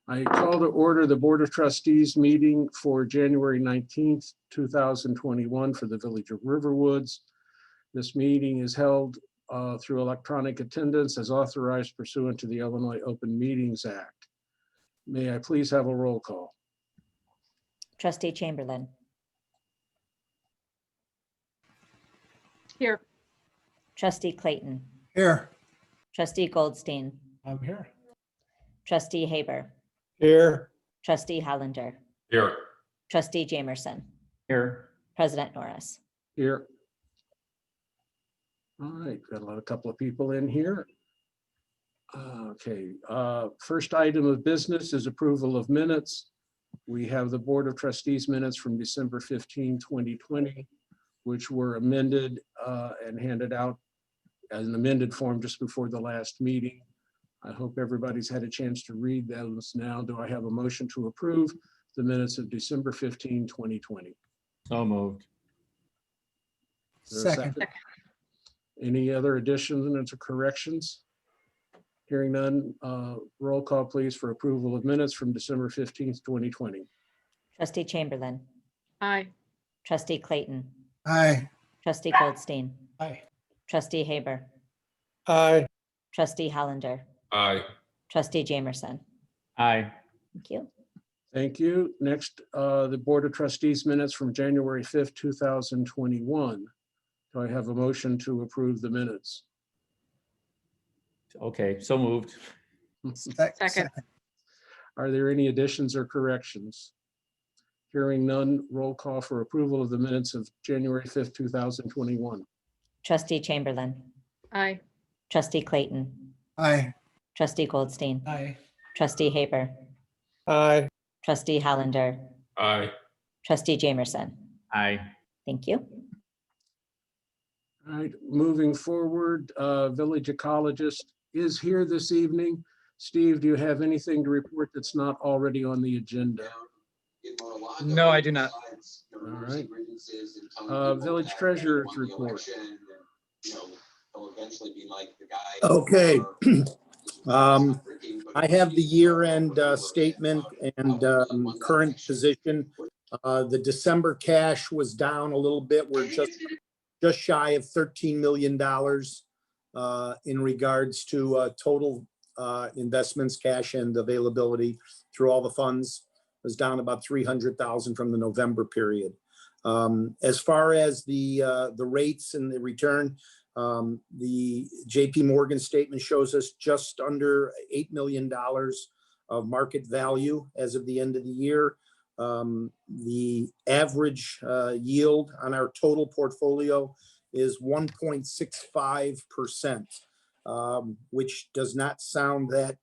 I call to order the Board of Trustees meeting for January 19th, 2021 for the Village of Riverwoods. This meeting is held through electronic attendance as authorized pursuant to the Illinois Open Meetings Act. May I please have a roll call? Trustee Chamberlain. Here. Trustee Clayton. Here. Trustee Goldstein. I'm here. Trustee Haber. Here. Trustee Hollander. Here. Trustee Jamerson. Here. President Norris. Here. All right, got a couple of people in here. Okay, first item of business is approval of minutes. We have the Board of Trustees minutes from December 15, 2020, which were amended and handed out as an amended form just before the last meeting. I hope everybody's had a chance to read those now. Do I have a motion to approve the minutes of December 15, 2020? So moved. Is there a Second. Any other additions or corrections? Hearing none, roll call please for approval of minutes from December 15th, 2020. Trustee Chamberlain. Aye. Trustee Clayton. Aye. Trustee Goldstein. Aye. Trustee Haber. Aye. Trustee Hollander. Aye. Trustee Jamerson. Aye. Thank you. Thank you. Next, the Board of Trustees minutes from January 5th, 2021. Do I have a motion to approve the minutes? Okay, so moved. Second. Are there any additions or corrections? Hearing none, roll call for approval of the minutes of January 5th, 2021. Trustee Chamberlain. Aye. Trustee Clayton. Aye. Trustee Goldstein. Aye. Trustee Haber. Aye. Trustee Hollander. Aye. Trustee Jamerson. Aye. Thank you. All right, moving forward, village ecologist is here this evening. Steve, do you have anything to report that's not already on the agenda? No, I do not. All right. Village treasurer's report. Okay. I have the year-end statement and current position. The December cash was down a little bit. We're just shy of $13 million in regards to total investments, cash and availability through all the funds. It was down about 300,000 from the November period. As far as the rates and the return, the JP Morgan statement shows us just under $8 million of market value as of the end of the year. The average yield on our total portfolio is 1.65%, which does not sound that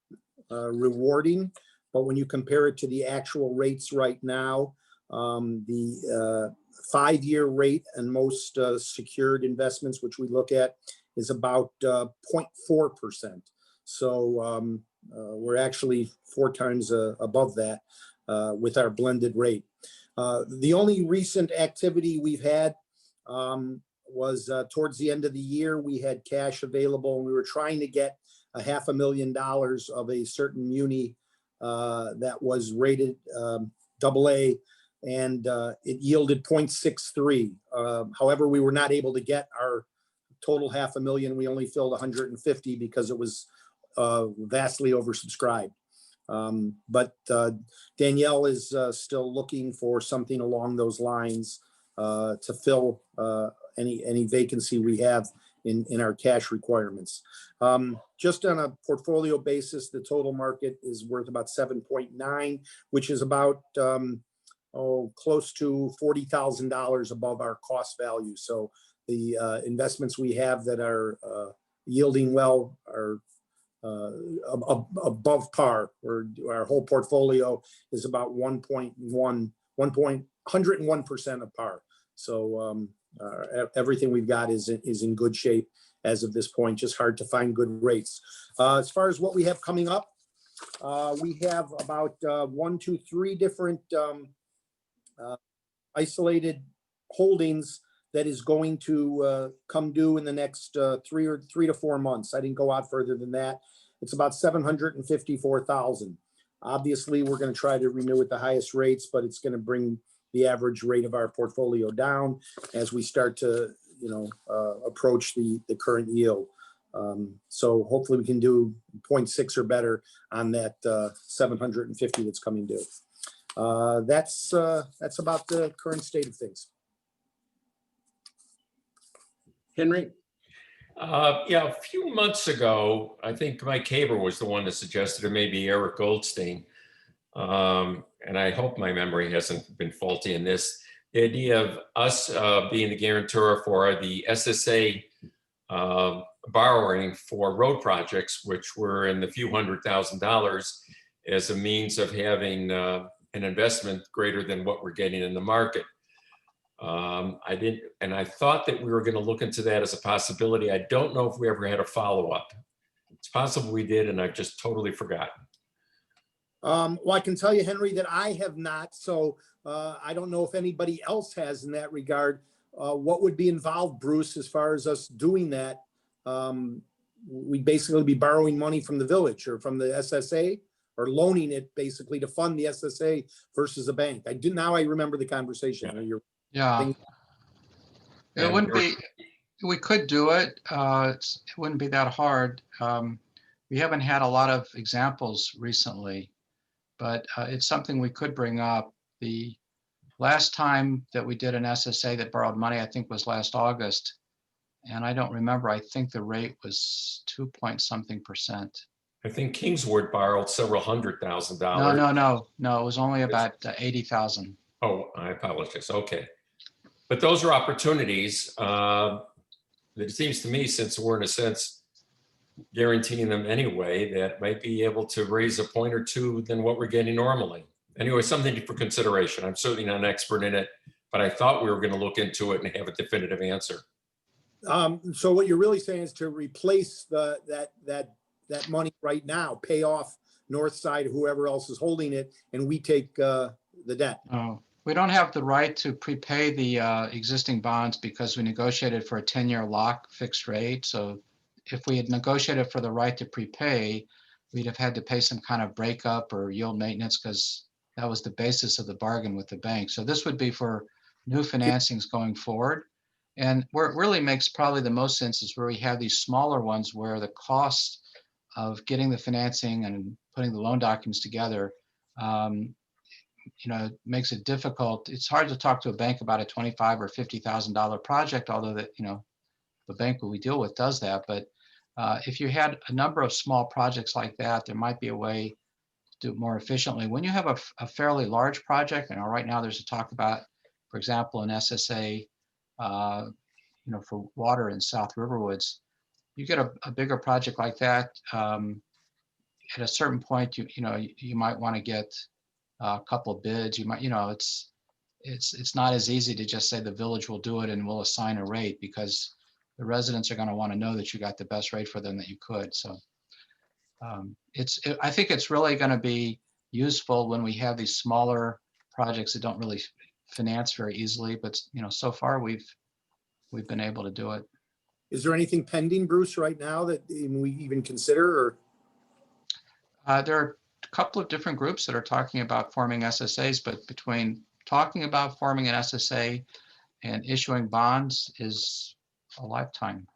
rewarding. But when you compare it to the actual rates right now, the 5-year rate and most secured investments, which we look at, is about 0.4%. So we're actually 4 times above that with our blended rate. The only recent activity we've had was towards the end of the year. We had cash available and we were trying to get $500,000 of a certain muni that was rated AA, and it yielded 0.63. However, we were not able to get our total $500,000. We only filled 150 because it was vastly oversubscribed. But Danielle is still looking for something along those lines to fill any vacancy we have in our cash requirements. Just on a portfolio basis, the total market is worth about 7.9, which is about close to $40,000 above our cost value. So the investments we have that are yielding well are above par. Our whole portfolio is about 101% of par. So everything we've got is in good shape as of this point. Just hard to find good rates. As far as what we have coming up, we have about 1, 2, 3 different isolated holdings that is going to come due in the next 3 to 4 months. I didn't go out further than that. It's about $754,000. Obviously, we're going to try to renew at the highest rates, but it's going to bring the average rate of our portfolio down as we start to, approach the current yield. So hopefully we can do 0.6 or better on that 750 that's coming due. That's about the current state of things. Henry? Yeah, a few months ago, I think Mike Haber was the one that suggested, or maybe Eric Goldstein. And I hope my memory hasn't been faulty in this. The idea of us being the guarantor for the SSA borrowing for road projects, which were in the few $100,000, as a means of having an investment greater than what we're getting in the market. I thought that we were going to look into that as a possibility. I don't know if we ever had a follow-up. It's possible we did, and I've just totally forgotten. Well, I can tell you, Henry, that I have not. So I don't know if anybody else has in that regard. What would be involved, Bruce, as far as us doing that? We'd basically be borrowing money from the village or from the SSA, or loaning it basically to fund the SSA versus a bank. Now I remember the conversation. Yeah. It wouldn't be, we could do it. It wouldn't be that hard. We haven't had a lot of examples recently, but it's something we could bring up. The last time that we did an SSA that borrowed money, I think was last August. And I don't remember, I think the rate was 2.something%. I think Kingswood borrowed several $100,000. No, it was only about 80,000. Oh, I apologize. Okay. But those are opportunities that it seems to me, since we're in a sense guaranteeing them anyway, that might be able to raise a point or two than what we're getting normally. Anyway, something for consideration. I'm certainly not an expert in it, but I thought we were going to look into it and have a definitive answer. So what you're really saying is to replace that money right now, pay off Northside, whoever else is holding it, and we take the debt. Oh, we don't have the right to prepay the existing bonds because we negotiated for a 10-year lock fixed rate. So if we had negotiated for the right to prepay, we'd have had to pay some kind of breakup or yield maintenance because that was the basis of the bargain with the bank. So this would be for new financings going forward. And where it really makes probably the most sense is where we have these smaller ones where the cost of getting the financing and putting the loan documents together, makes it difficult. It's hard to talk to a bank about a $25,000 or $50,000 project, although the bank that we deal with does that. But if you had a number of small projects like that, there might be a way to do it more efficiently. When you have a fairly large project, right now there's a talk about, for example, an SSA, for water in South Riverwoods. You get a bigger project like that, at a certain point, you might want to get a couple of bids. You might, it's not as easy to just say the village will do it and we'll assign a rate, because the residents are going to want to know that you got the best rate for them that you could. So I think it's really going to be useful when we have these smaller projects that don't really finance very easily, but so far we've been able to do it. Is there anything pending, Bruce, right now that we even consider? Or there are a couple of different groups that are talking about forming SSAs, but between talking about forming an SSA and issuing bonds is a lifetime.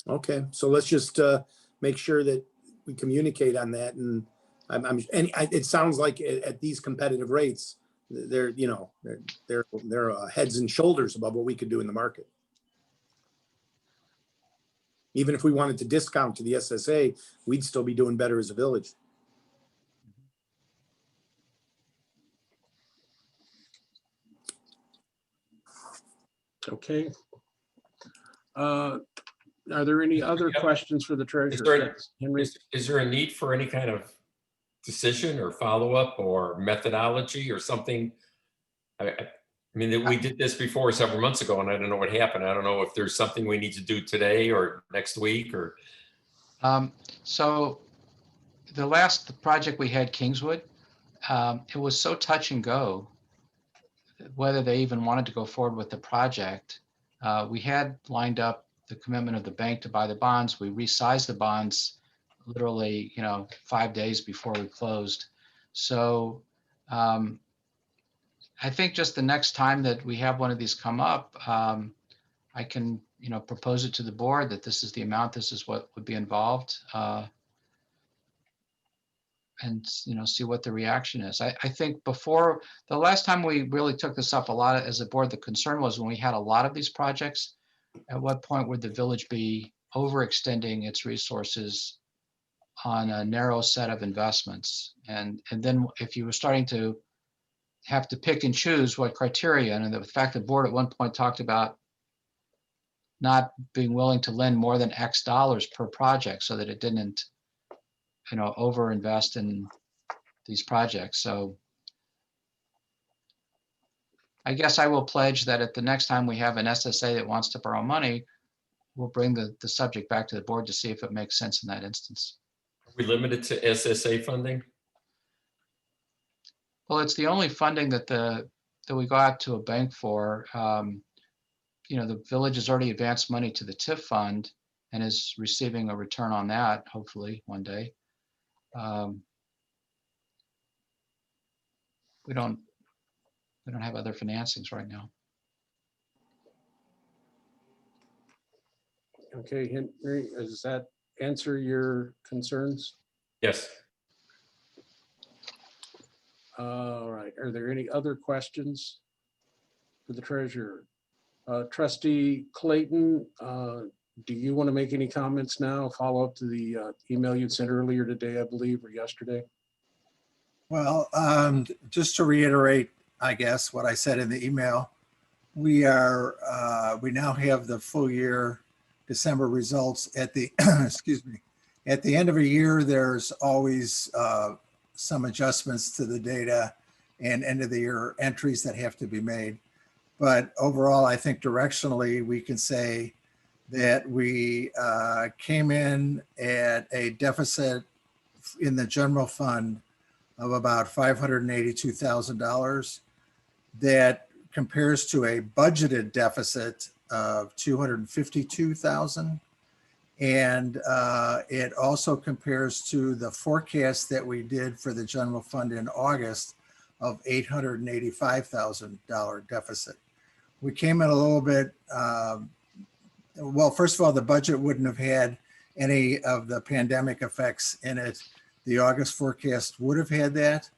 Okay, so let's just make sure that we communicate on that. And it sounds like at these competitive rates, they're heads and shoulders above what we could do in the market. Even if we wanted to discount to the SSA, we'd still be doing better as a village. Okay. Are there any other questions for the treasurer? Henry? Is there a need for any kind of decision or follow-up or methodology or something? I mean, we did this before several months ago and I don't know what happened. I don't know if there's something we need to do today or next week or. So the last project we had, Kingswood, it was so touch and go whether they even wanted to go forward with the project. We had lined up the commitment of the bank to buy the bonds. We resized the bonds literally, 5 days before we closed. So I think just the next time that we have one of these come up, I can, propose it to the board that this is the amount, this is what would be involved. And, see what the reaction is. I think before, the last time we really took this up a lot as a board, the concern was when we had a lot of these projects, at what point would the village be overextending its resources on a narrow set of investments? And then if you were starting to have to pick and choose what criteria, and the fact the board at one point talked about not being willing to lend more than X dollars per project so that it didn't, overinvest in these projects. So I guess I will pledge that at the next time we have an SSA that wants to borrow money, we'll bring the subject back to the board to see if it makes sense in that instance. Are we limited to SSA funding? Well, it's the only funding that we go out to a bank for. The village has already advanced money to the TIF fund and is receiving a return on that, hopefully one day. We don't have other financings right now. Okay, Henry, does that answer your concerns? Yes. All right, are there any other questions for the treasurer? Trustee Clayton, do you want to make any comments now? Follow up to the email you sent earlier today, I believe, or yesterday? Well, just to reiterate, I guess, what I said in the email, we now have the full year December results at the, excuse me, at the end of a year, there's always some adjustments to the data and end of the year entries that have to be made. But overall, I think directionally, we can say that we came in at a deficit in the general fund of about $582,000. That compares to a budgeted deficit of $252,000. And it also compares to the forecast that we did for the general fund in August of $885,000 deficit. We came in a little bit, well, first of all, the budget wouldn't have had any of the pandemic effects in it. The August forecast would have had that.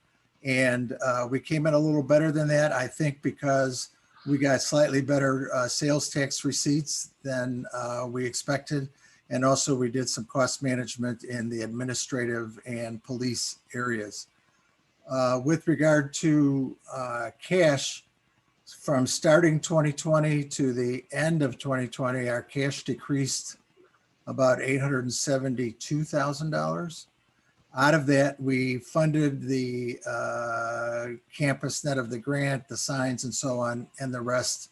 And we came in a little better than that, I think, because we got slightly better sales tax receipts than we expected. And also we did some cost management in the administrative and police areas. With regard to cash, from starting 2020 to the end of 2020, our cash decreased about $872,000. Out of that, we funded the campus net of the grant, the signs and so on, and the rest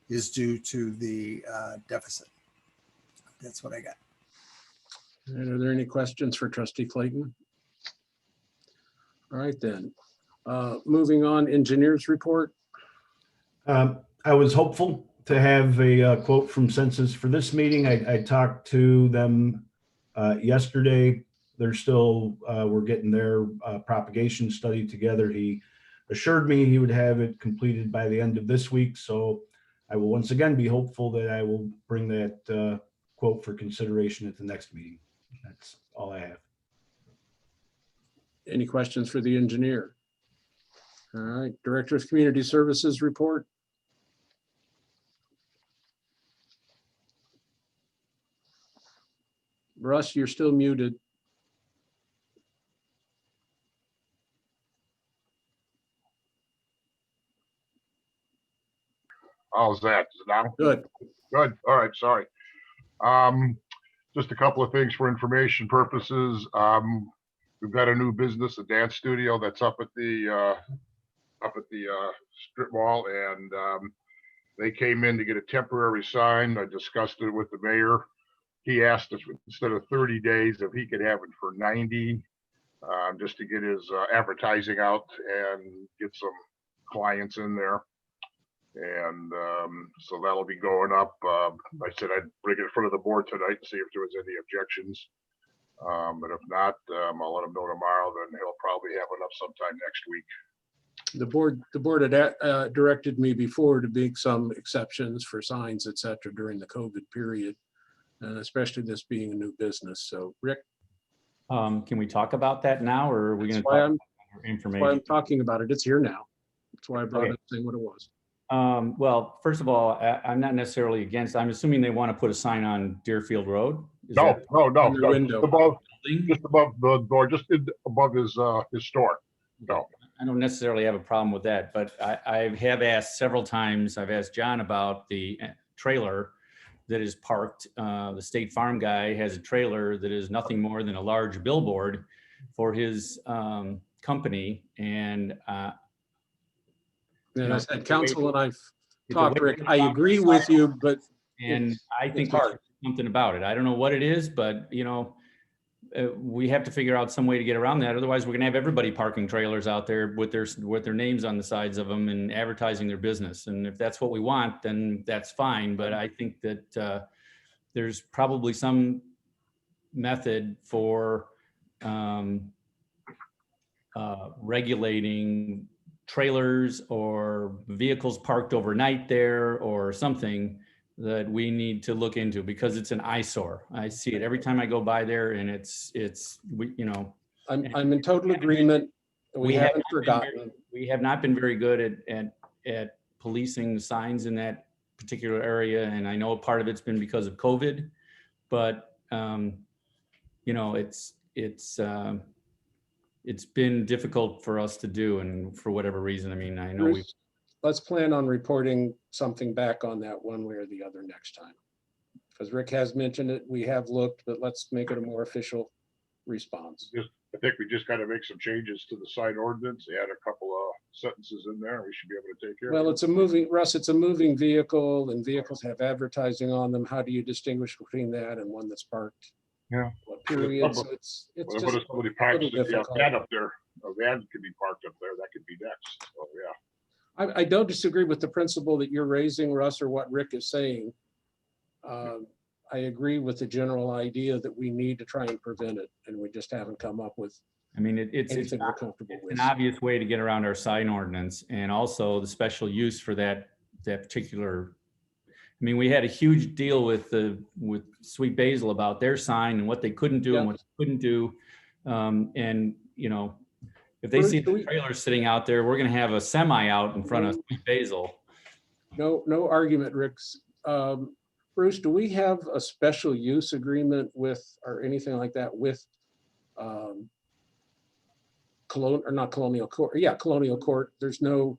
is due to the deficit. That's what I got. And are there any questions for Trustee Clayton? All right, then. Moving on, engineers report. I was hopeful to have a quote from Census for this meeting. I talked to them yesterday. They're still, we're getting their propagation study together. He assured me he would have it completed by the end of this week. So I will once again be hopeful that I will bring that quote for consideration at the next meeting. That's all I have. Any questions for the engineer? All right, Director of Community Services report. Russ, you're still muted. How's that? Is it now? Good. Good. All right. Sorry. Just a couple of things for information purposes. We've got a new business, a dance studio that's up at the strip mall, and they came in to get a temporary sign. I discussed it with the mayor. He asked us instead of 30 days if he could have it for 90, just to get his advertising out and get some clients in there. And so that'll be going up. I said I'd bring it in front of the board tonight and see if there was any objections. But if not, I'll let him know tomorrow, then he'll probably have enough sometime next week. The board had directed me before to make some exceptions for signs, et cetera, during the COVID period, and especially this being a new business. So Rick, Can we talk about that now, or are we going that's to why talk I'm, about that's why I'm information? talking about it. It's here now. That's why I brought Okay. it up, saying what it was. Well, first of all, I'm not necessarily against, I'm assuming they want to put a sign on Deerfield Road? Is No, that no, on the no, window? just above the door, just above his store. No. I don't necessarily have a problem with that, but I have asked several times, I've asked John about the trailer that is parked. The State Farm guy has a trailer that is nothing more than a large billboard for his company. And And know, I said, council and I've it's a talked, way Rick, to I stop agree the with you, sidewalk. but And I think it's we hard. should do something about it. I don't know what it is, but we have to figure out some way to get around that. Otherwise, we're gonna have everybody parking trailers out there with their names on the sides of them and advertising their business. And if that's what we want, then that's fine. But I think that there's probably some method for regulating trailers or vehicles parked overnight there or something that we need to look into, because it's an eyesore. I see it every time I go by there, and I'm in total agreement. We have haven't not been forgotten. we have not been very good at policing the signs in that particular area. And I know part of it's been because of COVID, but it's been difficult for us to do, and for whatever reason. I mean, I know we. Bruce, let's plan on reporting something back on that one way or the other next time. Because Rick has mentioned it, we have looked, but let's make it a more official response. I think we just got to make some changes to the sign ordinance, add a couple of sentences in there. We should be able to take care of it. Well, it's a moving vehicle, and vehicles have advertising on them. How do you distinguish between that and one that's parked? Yeah. What period? So it's What just if somebody parks little a difficult. van up there? A van could be parked up there. That could be next. So, yeah. I don't disagree with the principle that you're raising, Russ, or what Rick is saying. I agree with the general idea that we need to try and prevent it, and we just haven't come up with I mean, it's anything we're comfortable with. an obvious way to get around our sign ordinance, and also the special use for that particular. I mean, we had a huge deal with Sweet Basil about their sign and what they couldn't do and what they couldn't do. And if they Bruce, see do the we- trailer sitting out there, we're going to have a semi out in front of Sweet Basil. No argument, Rick's. Bruce, do we have a special use agreement with, or anything like that with Colonial Court? Yeah, Colonial Court. There's no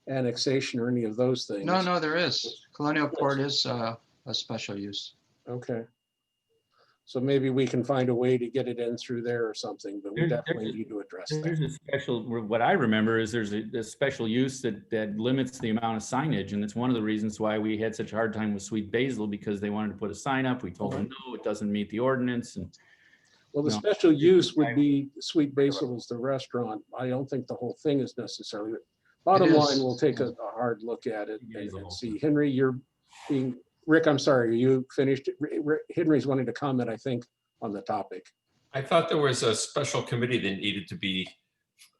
annexation or any of those things. No, there is. Colonial Court is a special use. Okay. So maybe we can find a way to get it in through there or something, but we There's- definitely need to address There's that. a special, what I remember is there's a special use that limits the amount of signage. And it's one of the reasons why we had such a hard time with Sweet Basil, because they wanted to put a sign up. We told them, no, it doesn't meet the ordinance. And Well, the No. special use would be Sweet Basil is the restaurant. I don't think the whole thing is necessarily. Bottom It line, is, we'll take yeah. a hard look at it It is a and whole see. Henry, you're being, Rick, I'm sorry, are you finished? Henry's wanting to comment, I think, on the topic. I thought there was a special committee that needed to be,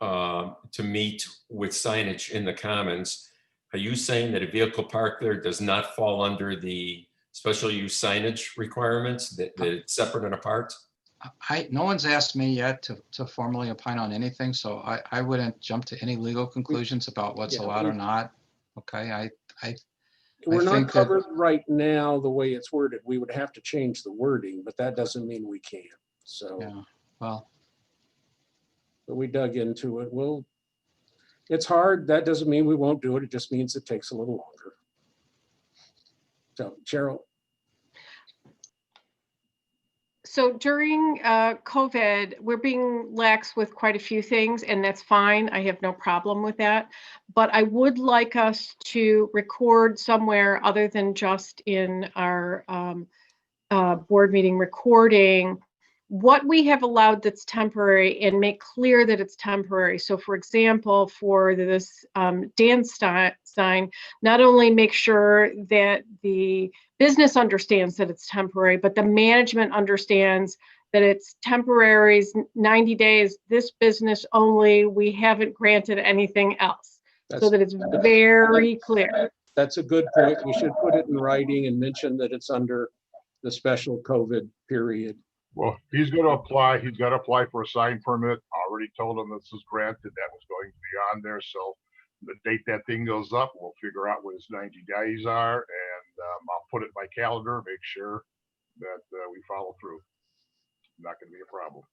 to meet with signage in the commons. Are you saying that a vehicle parked there does not fall under the special use signage requirements, that it's separate and apart? No one's asked me yet to formally opine on anything, so I wouldn't jump to any legal conclusions about what's Yeah, allowed or not. Okay, We're not think that- covered right now the way it's worded. We would have to change the wording, but that doesn't mean we can't. So, yeah, well, but we dug into it. It's hard. That doesn't mean we won't do it. It just means it takes a little longer. So Cheryl, So during COVID, we're being lax with quite a few things, and that's fine. I have no problem with that. But I would like us to record somewhere other than just in our board meeting recording what we have allowed that's temporary and make clear that it's temporary. So for example, for this dance sign, not only make sure that the business understands that it's temporary, but the management understands that it's temporaries, 90 days, this business only. We haven't granted anything else, so That's, that it's very clear. that's a good point. We should put it in writing and mention that it's under the special COVID period. Well, he's gonna apply, he's gotta apply for a sign permit. Already told him this was granted, that was going to be on there, so the date that thing goes up, we'll figure out what his 90 days are, and I'll put it in my calendar, make sure that we follow through. Not gonna be a problem.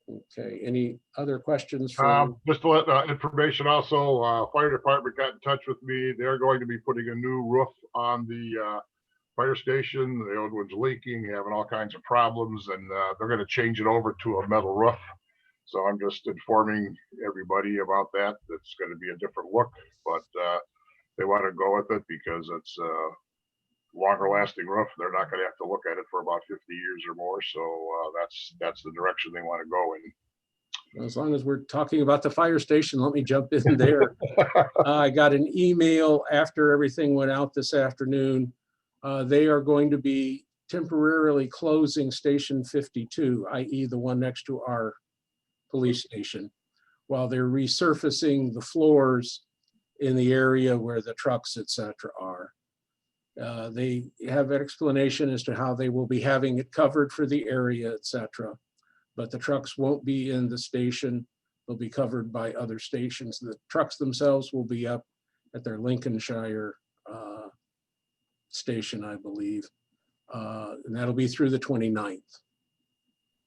Okay, any other questions from, Just to let information also, fire department got in touch with me. They're going to be putting a new roof on the fire station. The old one's leaking, having all kinds of problems, and they're gonna change it over to a metal roof. So I'm just informing everybody about that. It's gonna be a different look, but they want to go with it because it's a longer lasting roof. They're not gonna have to look at it for about 50 years or more. So that's the direction they want to go in. as long as we're talking about the fire station, let me jump in there. I got an email after everything went out this afternoon. They are going to be temporarily closing Station 52, i.e. the one next to our police station, while they're resurfacing the floors in the area where the trucks, et cetera, are. They have an explanation as to how they will be having it covered for the area, et cetera. But the trucks won't be in the station. They'll be covered by other stations. The trucks themselves will be up at their Lincolnshire station, I believe. And that'll be through the 29th.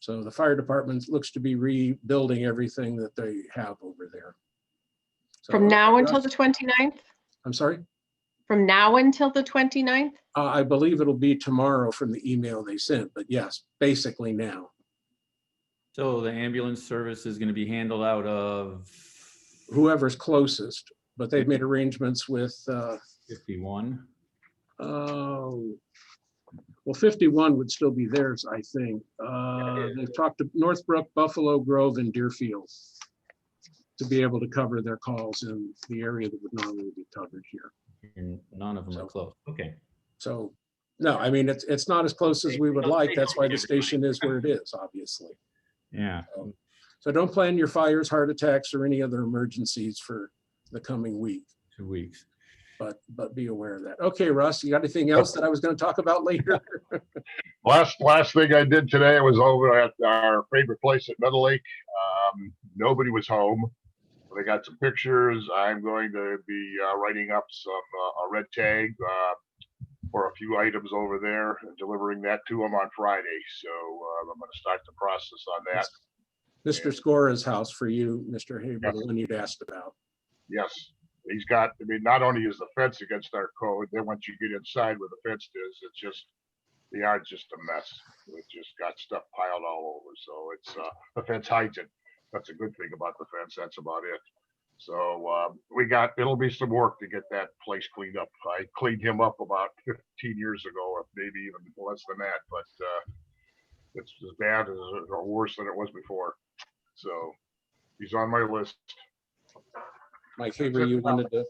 So the fire department looks to be rebuilding everything that they have over there. So, From now until the 29th? I'm sorry? From now until the 29th? I believe it'll be tomorrow from the email they sent, but yes, basically now. So the ambulance service is going to be handled out of Whoever's closest, but they've made arrangements with, 51. well, 51 would still be theirs, I think. They've talked to Northbrook, Buffalo Grove, and Deerfield to be able to cover their calls in the area that would normally be covered here. And none of them are close. Okay. So, no, I mean, it's not as close as we would like. That's why the station is where it is, obviously. Yeah. So don't plan your fires, heart attacks, or any other emergencies for the coming week, 2 weeks. but be aware of that. Okay, Russ, you got anything else that I was going to talk about later? Last thing I did today was over at our favorite place at Meadow Lake. Nobody was home. They got some pictures. I'm going to be writing up a red tag for a few items over there and delivering that to them on Friday. So I'm going to start the process on that. Mr. Scora's house for you, Mr. Haber, the one you'd asked about. Yes, he's got, I mean, not only is the fence against our code, then once you get inside where the fence is, it's just, the yard's just a mess. It just got stuff piled all over. So it's, the fence hides it. That's a good thing about the fence. That's about it. So it'll be some work to get that place cleaned up. I cleaned him up about 15 years ago, or maybe even less than that, but it's as bad as or worse than it was before. So he's on my list. Mike Haber, you wanted to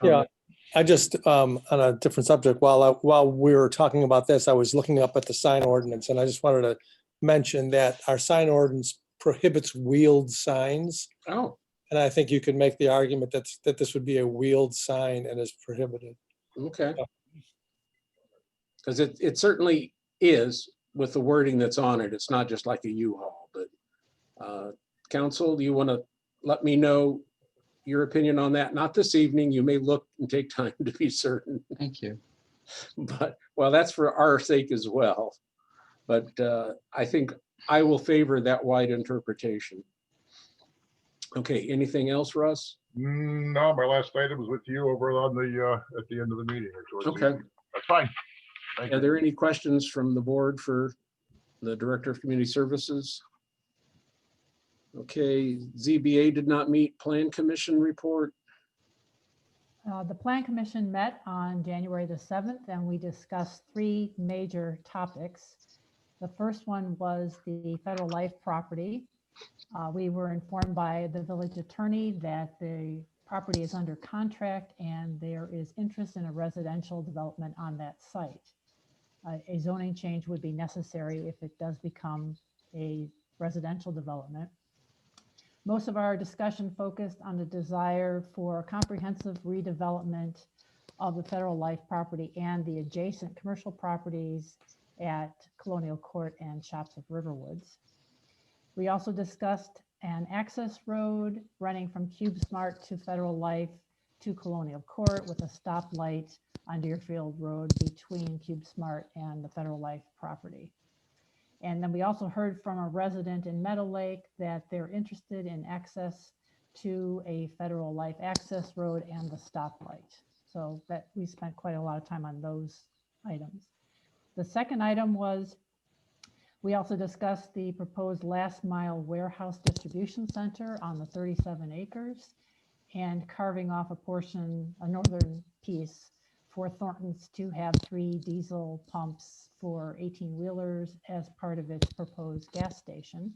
Yeah, comment? I just, on a different subject, while we were talking about this, I was looking up at the sign ordinance, and I just wanted to mention that our sign ordinance prohibits wheeled signs. Oh, And I think you could make the argument that this would be a wheeled sign and is prohibited. okay. Because it certainly is with the wording that's on it. It's not just like a U-Haul, but council, do you want to let me know your opinion on that? Not this evening. You may look and take time to be certain, Thank you. but well, that's for our sake as well. But I think I will favor that wide interpretation. Okay, anything else, Russ? No, my last item was with you over on the at the end of the meeting. Or towards the Okay. end. That's fine. Thank Are you. there any questions from the board for the Director of Community Services? Okay, ZBA did not meet. Plan Commission report. The Plan Commission met on January the 7th, and we discussed three major topics. The first one was the Federal Life property. We were informed by the village attorney that the property is under contract and there is interest in a residential development on that site. a zoning change would be necessary if it does become a residential development. Most of our discussion focused on the desire for comprehensive redevelopment of the Federal Life property and the adjacent commercial properties at Colonial Court and Shops of Riverwoods. We also discussed an access road running from CubeSmart to Federal Life to Colonial Court with a stoplight on Deerfield Road between CubeSmart and the Federal Life property. And then we also heard from a resident in Meadow Lake that they're interested in access to a Federal Life access road and the stoplight. So that we spent quite a lot of time on those items. The second item was, we also discussed the proposed last mile warehouse distribution center on the 37 acres and carving off a portion, a northern piece, for Thornton's to have 3 diesel pumps for 18-wheelers as part of its proposed gas station.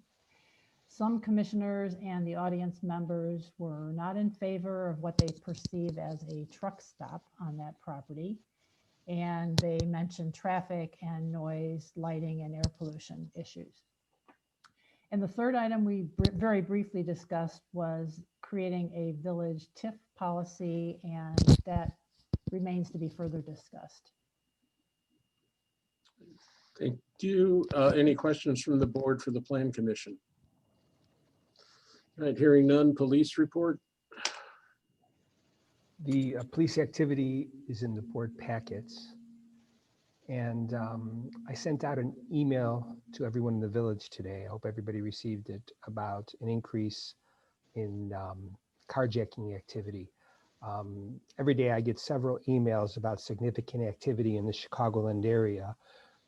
Some commissioners and the audience members were not in favor of what they perceive as a truck stop on that property. And they mentioned traffic and noise, lighting, and air pollution issues. And the third item we very briefly discussed was creating a village TIF policy, and that remains to be further discussed. Thank you. Any questions from the board for the Plan Commission? All right, hearing none, police report. The police activity is in the board packets. And I sent out an email to everyone in the village today. I hope everybody received it, about an increase in carjacking activity. Every day I get several emails about significant activity in the Chicagoland area.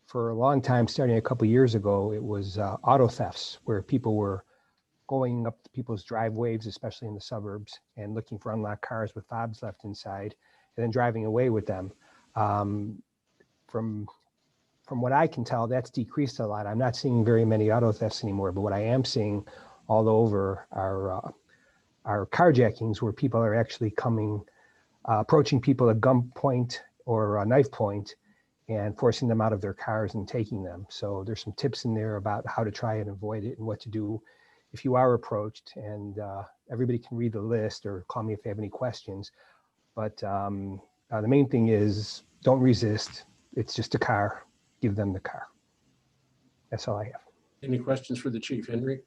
For a long time, starting a couple years ago, it was auto thefts, where people were going up to people's driveways, especially in the suburbs, and looking for unlocked cars with fobs left inside, and then driving away with them. From what I can tell, that's decreased a lot. I'm not seeing very many auto thefts anymore, but what I am seeing all over are carjackings, where people are actually coming, approaching people at gunpoint or a knife point and forcing them out of their cars and taking them. So there's some tips in there about how to try and avoid it and what to do if you are approached. And everybody can read the list or call me if they have any questions. But the main thing is, don't resist. It's just a car. Give them the car. That's all I have. Any questions for the chief, Henry?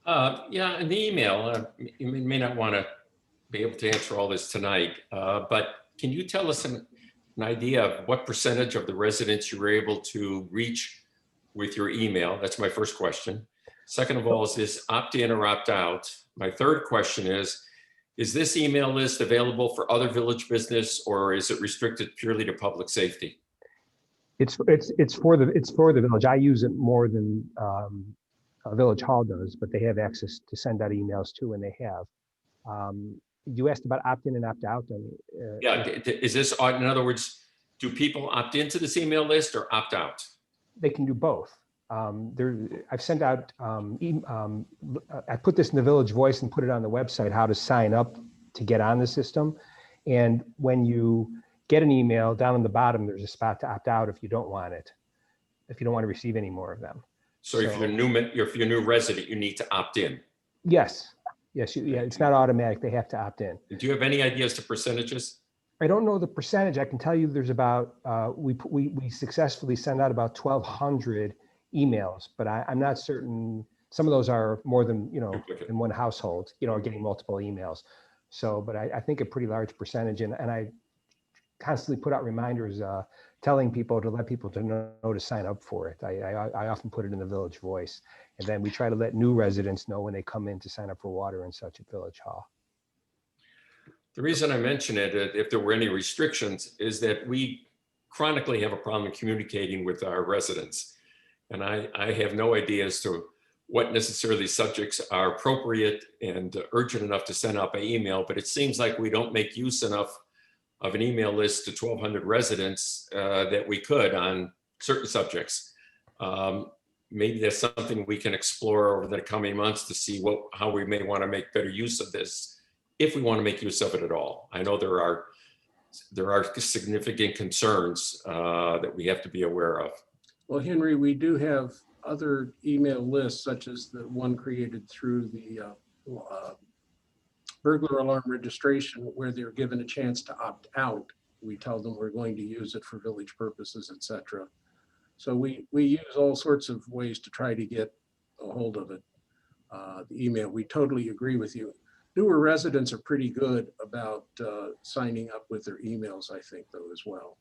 Yeah, in the email, you may not want to be able to answer all this tonight, but can you tell us an idea of what percentage of the residents you were able to reach with your email? That's my first question. Second of all, is this opt-in or opt-out? My third question is this email list available for other village business, or is it restricted purely to public safety? It's for the village. I use it more than Village Hall does, but they have access to send out emails too, and they have. You asked about opt-in and opt-out. Yeah, is this, in other words, do people opt into this email list or opt out? They can do both. I've sent out, I put this in the Village Voice and put it on the website, how to sign up to get on the system. And when you get an email, down on the bottom, there's a spot to opt out if you don't want it, if you don't want to receive any more of them. So if you're a new resident, you need to opt in. Yes, yeah, it's not automatic. They have to opt in. Do you have any ideas to percentages? I don't know the percentage. I can tell you there's about, we successfully send out about 1,200 emails, but I'm not certain. Some of those are more than, in one household, are getting multiple emails. So, but I think a pretty large percentage, and I constantly put out reminders telling people to let people to know to sign up for it. I often put it in the Village Voice, and then we try to let new residents know when they come in to sign up for water and such at Village Hall. The reason I mention it, if there were any restrictions, is that we chronically have a problem communicating with our residents. And I have no idea as to what necessarily subjects are appropriate and urgent enough to send out by email, but it seems like we don't make use enough of an email list to 1,200 residents that we could on certain subjects. Maybe that's something we can explore over the coming months to see how we may want to make better use of this, if we want to make use of it at all. I know there are there are significant concerns that we have to be aware of. Well, Henry, we do have other email lists, such as the one created through the burglar alarm registration, where they're given a chance to opt out. We tell them we're going to use it for village purposes, et cetera. So we use all sorts of ways to try to get a hold of it. The email, we totally agree with you. Newer residents are pretty good about signing up with their emails, I think, though, as well,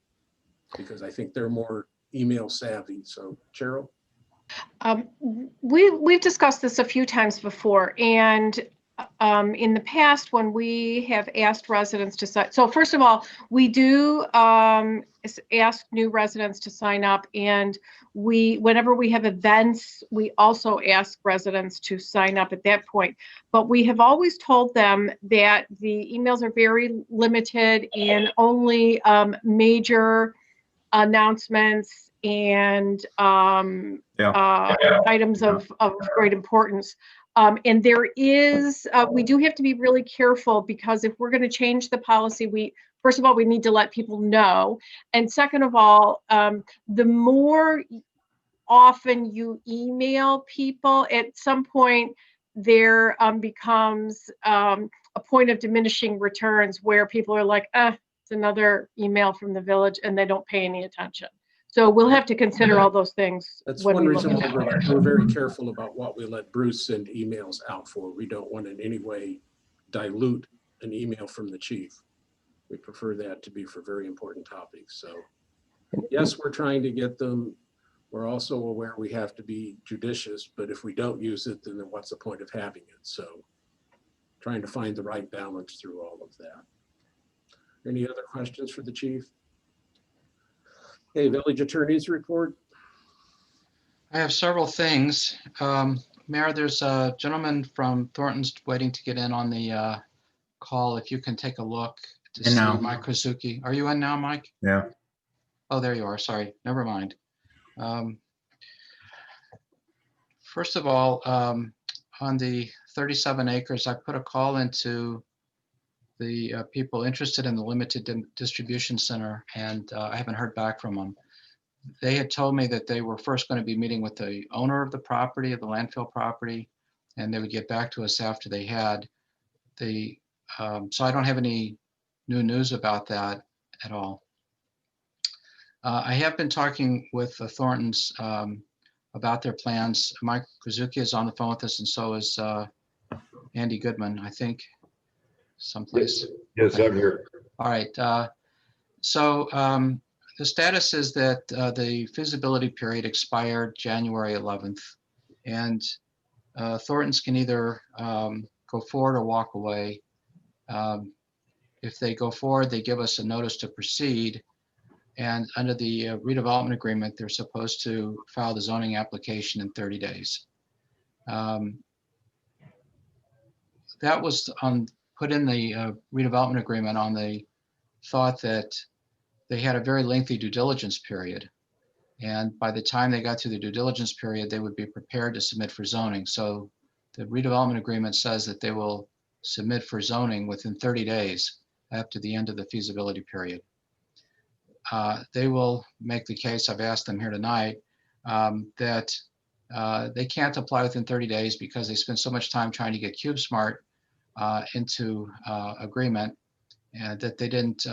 because I think they're more email savvy. So, Cheryl? We've discussed this a few times before, and in the past, when we have asked residents to sign, so first of all, we do ask new residents to sign up, and whenever we have events, we also ask residents to sign up at that point. But we have always told them that the emails are very limited and only major announcements and items of great importance. And there is, we do have to be really careful, because if we're going to change the policy, first of all, we need to let people know. And second of all, the more often you email people, at some point there becomes a point of diminishing returns, where people are like, it's another email from the village, and they don't pay any attention. So we'll have to consider all those things. That's when one we look reason at why that. we're very careful about what we let Bruce send emails out for. We don't want in any way dilute an email from the chief. We prefer that to be for very important topics. So yes, we're trying to get them. We're also aware we have to be judicious, but if we don't use it, then what's the point of having it? So trying to find the right balance through all of that. Any other questions for the chief? Okay, village attorney's report. I have several things. Mayor, there's a gentleman from Thornton's waiting to get in on the call. If you can take a look to see Mike Krasuki. Are you in now, Mike? Yeah. Oh, there you are. Sorry. Never mind. First of all, on the 37 acres, I put a call into the people interested in the limited distribution center, and I haven't heard back from them. They had told me that they were first going to be meeting with the owner of the property, of the landfill property, and they would get back to us after they had the, so I don't have any new news about that at all. I have been talking with the Thorntons about their plans. Mike Krasuki is on the phone with us, and so is Andy Goodman, I think, someplace. Yes, I'm here. All right. So the status is that the feasibility period expired January 11th, and Thorntons can either go forward or walk away. If they go forward, they give us a notice to proceed. And under the redevelopment agreement, they're supposed to file the zoning application in 30 days. That was put in the redevelopment agreement on the thought that they had a very lengthy due diligence period. And by the time they got through the due diligence period, they would be prepared to submit for zoning. So the redevelopment agreement says that they will submit for zoning within 30 days after the end of the feasibility period. They will make the case, I've asked them here tonight, that they can't apply within 30 days because they spent so much time trying to get CubeSmart into agreement, and that they didn't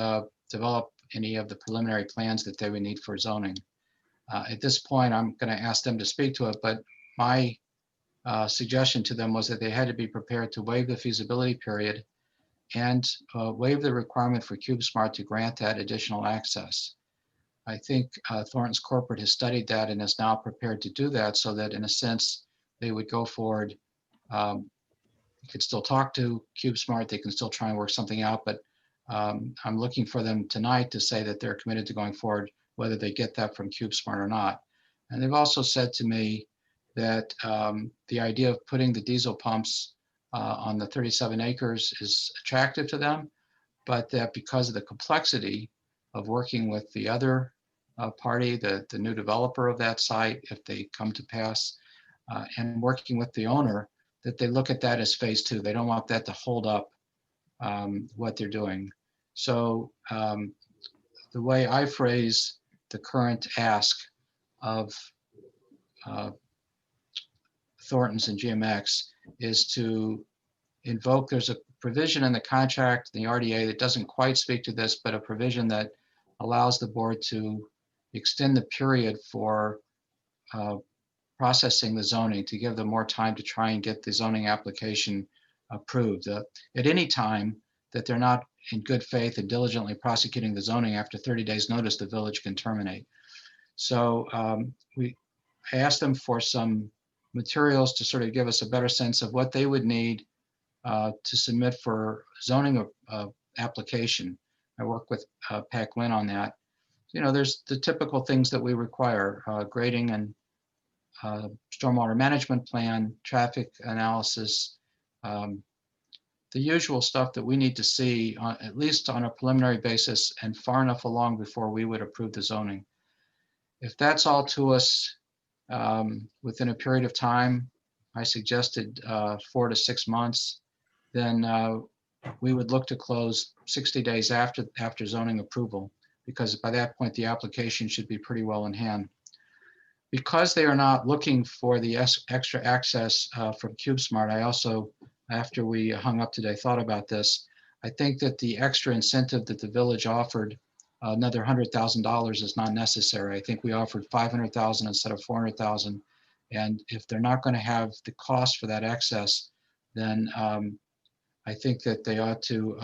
develop any of the preliminary plans that they would need for zoning. At this point, I'm going to ask them to speak to it, but my suggestion to them was that they had to be prepared to waive the feasibility period and waive the requirement for CubeSmart to grant that additional access. I think Thornton's Corporate has studied that and is now prepared to do that, so that in a sense, they would go forward. You could still talk to CubeSmart, they can still try and work something out, but I'm looking for them tonight to say that they're committed to going forward, whether they get that from CubeSmart or not. And they've also said to me that the idea of putting the diesel pumps on the 37 acres is attractive to them, but that because of the complexity of working with the other party, the new developer of that site, if they come to pass, and working with the owner, that they look at that as phase two. They don't want that to hold up what they're doing. So the way I phrase the current ask of Thornton's and GMX is to invoke, there's a provision in the contract, the RDA, that doesn't quite speak to this, but a provision that allows the board to extend the period for processing the zoning, to give them more time to try and get the zoning application approved. At any time that they're not in good faith and diligently prosecuting the zoning, after 30 days notice, the village can terminate. So I asked them for some materials to sort of give us a better sense of what they would need to submit for zoning application. I work with Pat Glynn on that. You know, there's the typical things that we require, grading and stormwater management plan, traffic analysis, the usual stuff that we need to see at least on a preliminary basis and far enough along before we would approve the zoning. If that's all to us within a period of time, I suggested 4 to 6 months, then we would look to close 60 days after zoning approval, because by that point, the application should be pretty well in hand. Because they are not looking for the extra access from CubeSmart, I also, after we hung up today, thought about this. I think that the extra incentive that the village offered, another $100,000, is not necessary. I think we offered $500,000 instead of $400,000. And if they're not going to have the cost for that excess, then I think that they ought to,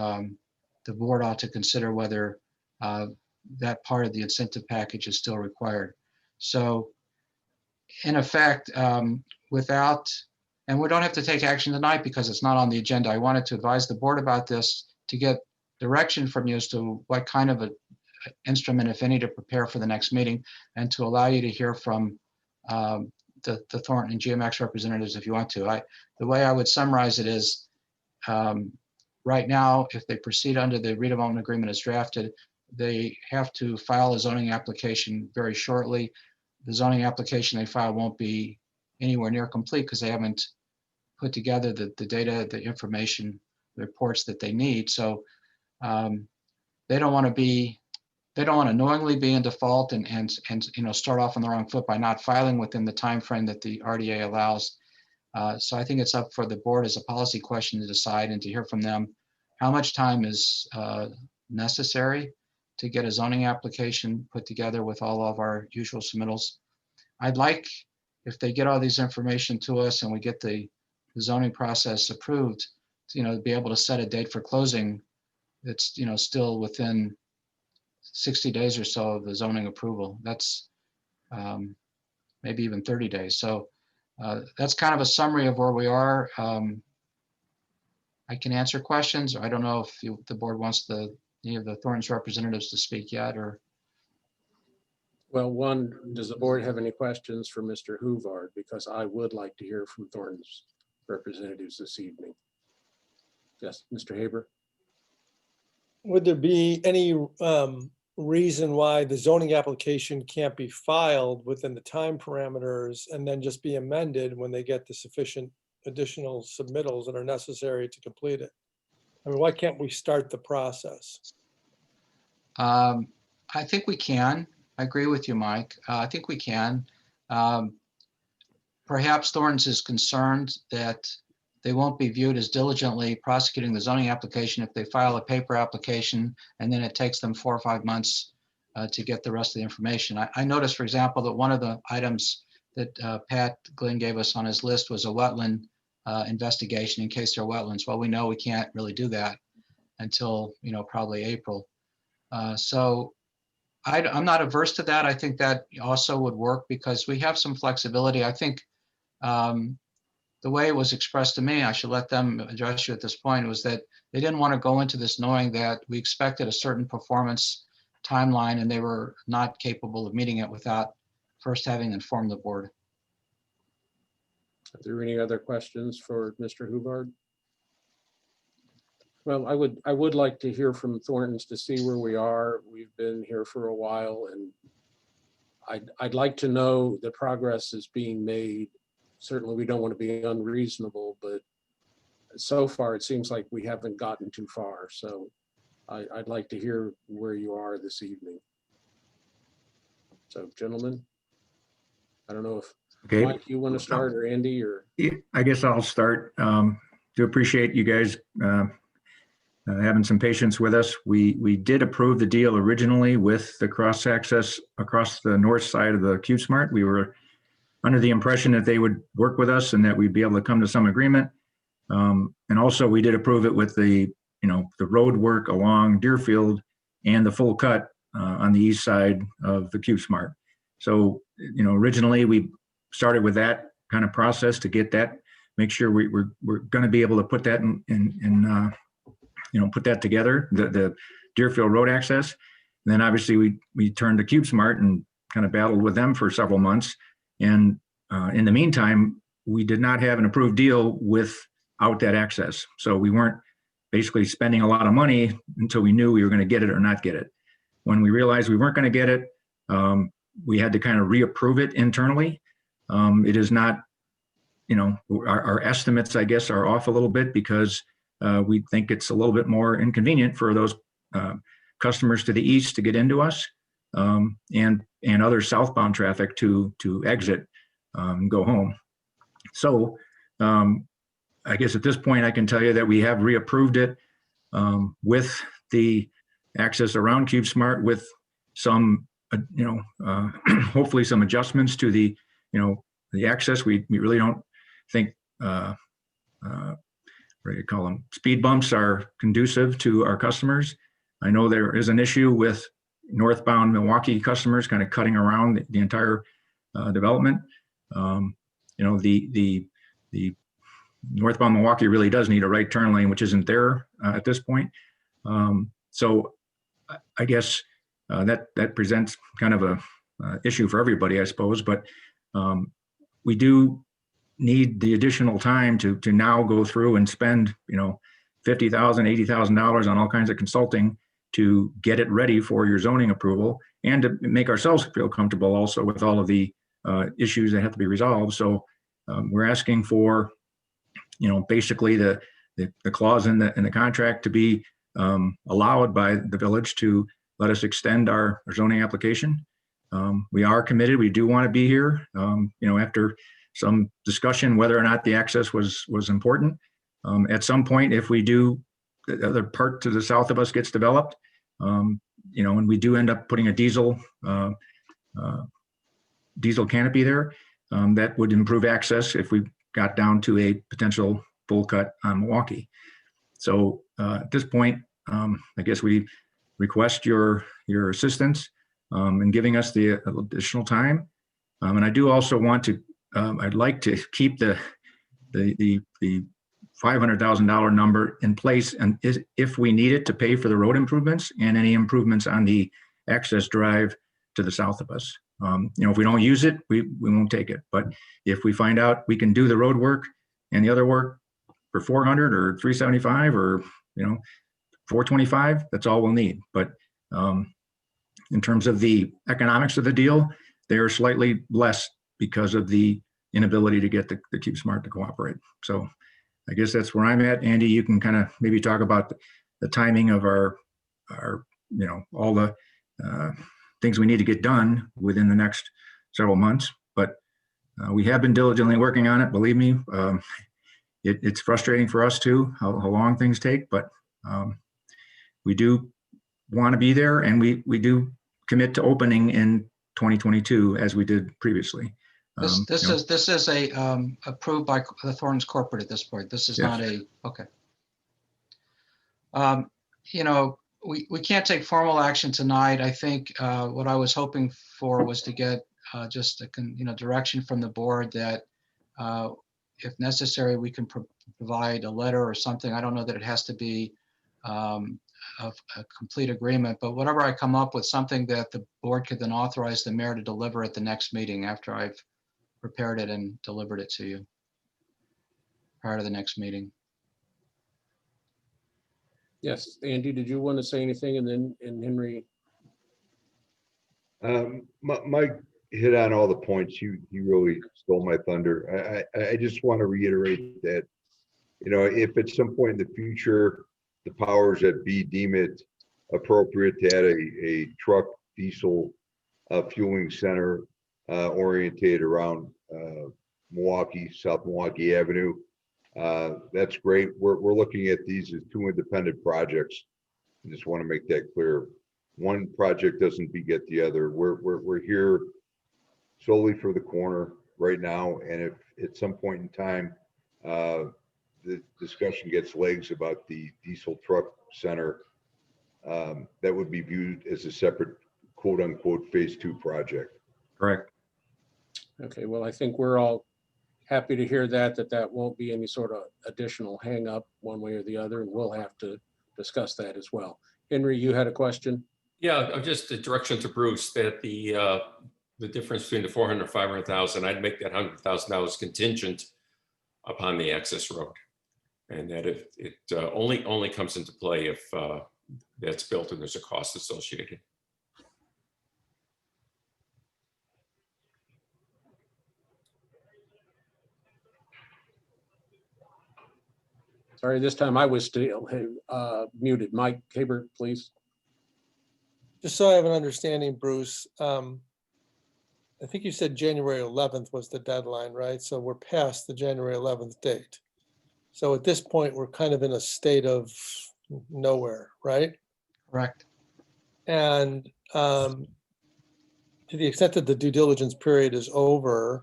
the board ought to consider whether that part of the incentive package is still required. So in effect, without, and we don't have to take action tonight because it's not on the agenda. I wanted to advise the board about this to get direction from you as to what kind of a instrument, if any, to prepare for the next meeting, and to allow you to hear from the Thornton and GMX representatives if you want to. The way I would summarize it is, right now, if they proceed under the redevelopment agreement as drafted, they have to file a zoning application very shortly. The zoning application they file won't be anywhere near complete because they haven't put together the data, the information, the reports that they need. So they don't want to knowingly be in default and you know, start off on the wrong foot by not filing within the time frame that the RDA allows. So I think it's up for the board as a policy question to decide and to hear from them how much time is necessary to get a zoning application put together with all of our usual submittals. I'd like, if they get all these information to us and we get the zoning process approved, you know, to be able to set a date for closing that's, you know, still within 60 days or so of the zoning approval. That's maybe even 30 days. So that's kind of a summary of where we are. I can answer questions. I don't know if the board wants any of the Thornton's representatives to speak yet, or. Well, one, does the board have any questions for Mr. Huvard? Because I would like to hear from Thornton's representatives this evening. Yes, Mr. Haber. Would there be any reason why the zoning application can't be filed within the time parameters and then just be amended when they get the sufficient additional submittals that are necessary to complete it? I mean, why can't we start the process? I think we can. I agree with you, Mike. I think we can. Perhaps Thornton's is concerned that they won't be viewed as diligently prosecuting the zoning application if they file a paper application and then it takes them 4 or 5 months to get the rest of the information. I noticed, for example, that one of the items that Pat Glynn gave us on his list was a wetland investigation in case there are wetlands. Well, we know we can't really do that until, you know, probably April. So I'm not averse to that. I think that also would work because we have some flexibility. I think the way it was expressed to me, I should let them address you at this point, was that they didn't want to go into this knowing that we expected a certain performance timeline and they were not capable of meeting it without first having informed the board. Are there any other questions for Mr. Huvard? Well, I would like to hear from Thornton's to see where we are. We've been here for a while, and I'd like to know the progress is being made. Certainly, we don't want to be unreasonable, but so far it seems like we haven't gotten too far. So I'd like to hear where you are this evening. So gentlemen, I don't know if Okay, Mike, you want to start, or Andy, or? I guess I'll start. Do appreciate you guys having some patience with us. We did approve the deal originally with the cross access across the north side of the CubeSmart. We were under the impression that they would work with us and that we'd be able to come to some agreement. And also we did approve it with the road work along Deerfield and the full cut on the east side of the CubeSmart. So, originally we started with that kind of process to get that, make sure we're going to be able to put that put that together, the Deerfield road access. And then obviously we turned to CubeSmart and kind of battled with them for several months. And in the meantime, we did not have an approved deal without that access. So we weren't basically spending a lot of money until we knew we were going to get it or not get it. When we realized we weren't going to get it, we had to kind of reapprove it internally. It is not, our estimates, I guess, are off a little bit because we think it's a little bit more inconvenient for those customers to the east to get into us, and other southbound traffic to exit and go home. So I guess at this point, I can tell you that we have reapproved it with the access around CubeSmart with some, hopefully some adjustments to the access. We really don't think, what do you call them? Speed bumps are conducive to our customers. I know there is an issue with northbound Milwaukee customers kind of cutting around the entire development. The northbound Milwaukee really does need a right turn lane, which isn't there at this point. So I guess that presents kind of a issue for everybody, I suppose. But we do need the additional time to now go through and spend $50,000, $80,000 on all kinds of consulting to get it ready for your zoning approval and to make ourselves feel comfortable also with all of the issues that have to be resolved. So we're asking for, basically the clause in the contract to be allowed by the village to let us extend our zoning application. We are committed. We do want to be here. After some discussion whether or not the access was important. At some point, if we do, the other part to the south of us gets developed, and we do end up putting a diesel canopy there, that would improve access if we got down to a potential full cut on Milwaukee. So at this point, I guess we request your assistance in giving us the additional time. And I do also want to, I'd like to keep the $500,000 number in place, and if we need it to pay for the road improvements and any improvements on the access drive to the south of us. If we don't use it, we won't take it. But if we find out we can do the road work and the other work for 400 or 375 or 425, that's all we'll need. But in terms of the economics of the deal, they are slightly less because of the inability to get the CubeSmart to cooperate. So I guess that's where I'm at. Andy, you can kind of maybe talk about the timing of our all the things we need to get done within the next several months. But we have been diligently working on it. Believe me, it's frustrating for us too, how long things take, but we do want to be there, and we do commit to opening in 2022 as we did previously. This is approved by the Thorns Corporate at this point. This is not okay. We can't take formal action tonight. I think what I was hoping for was to get just a direction from the board that if necessary, we can provide a letter or something. I don't know that it has to be of a complete agreement, but whatever I come up with, something that the board could then authorize the mayor to deliver at the next meeting after I've prepared it and delivered it to you prior to the next meeting. Yes, Andy, did you want to say anything? And then Henry? Mike hit on all the points. You really stole my thunder. I just want to reiterate that, if at some point in the future, the powers that be deem it appropriate to add a truck diesel fueling center oriented around Milwaukee, South Milwaukee Avenue. That's great. We're looking at these as two independent projects. I just want to make that clear. One project doesn't beget the other. We're here solely for the corner right now. And if at some point in time, the discussion gets legs about the diesel truck center, that would be viewed as a separate quote unquote phase 2 project. Correct. Okay, well, I think we're all happy to hear that won't be any sort of additional hang up one way or the other, and we'll have to discuss that as well. Henry, you had a question? Yeah, just a direction to Bruce that the difference between the 400 and 500,000, I'd make that $100,000 contingent upon the access road. And that if it only comes into play if that's built and there's a cost associated. Sorry, this time I was still muted. Mike Haber, please. Just so I have an understanding, Bruce, I think you said January 11th was the deadline, right? So we're past the January 11th date. So at this point, we're kind of in a state of nowhere, right? Correct. And to the extent that the due diligence period is over,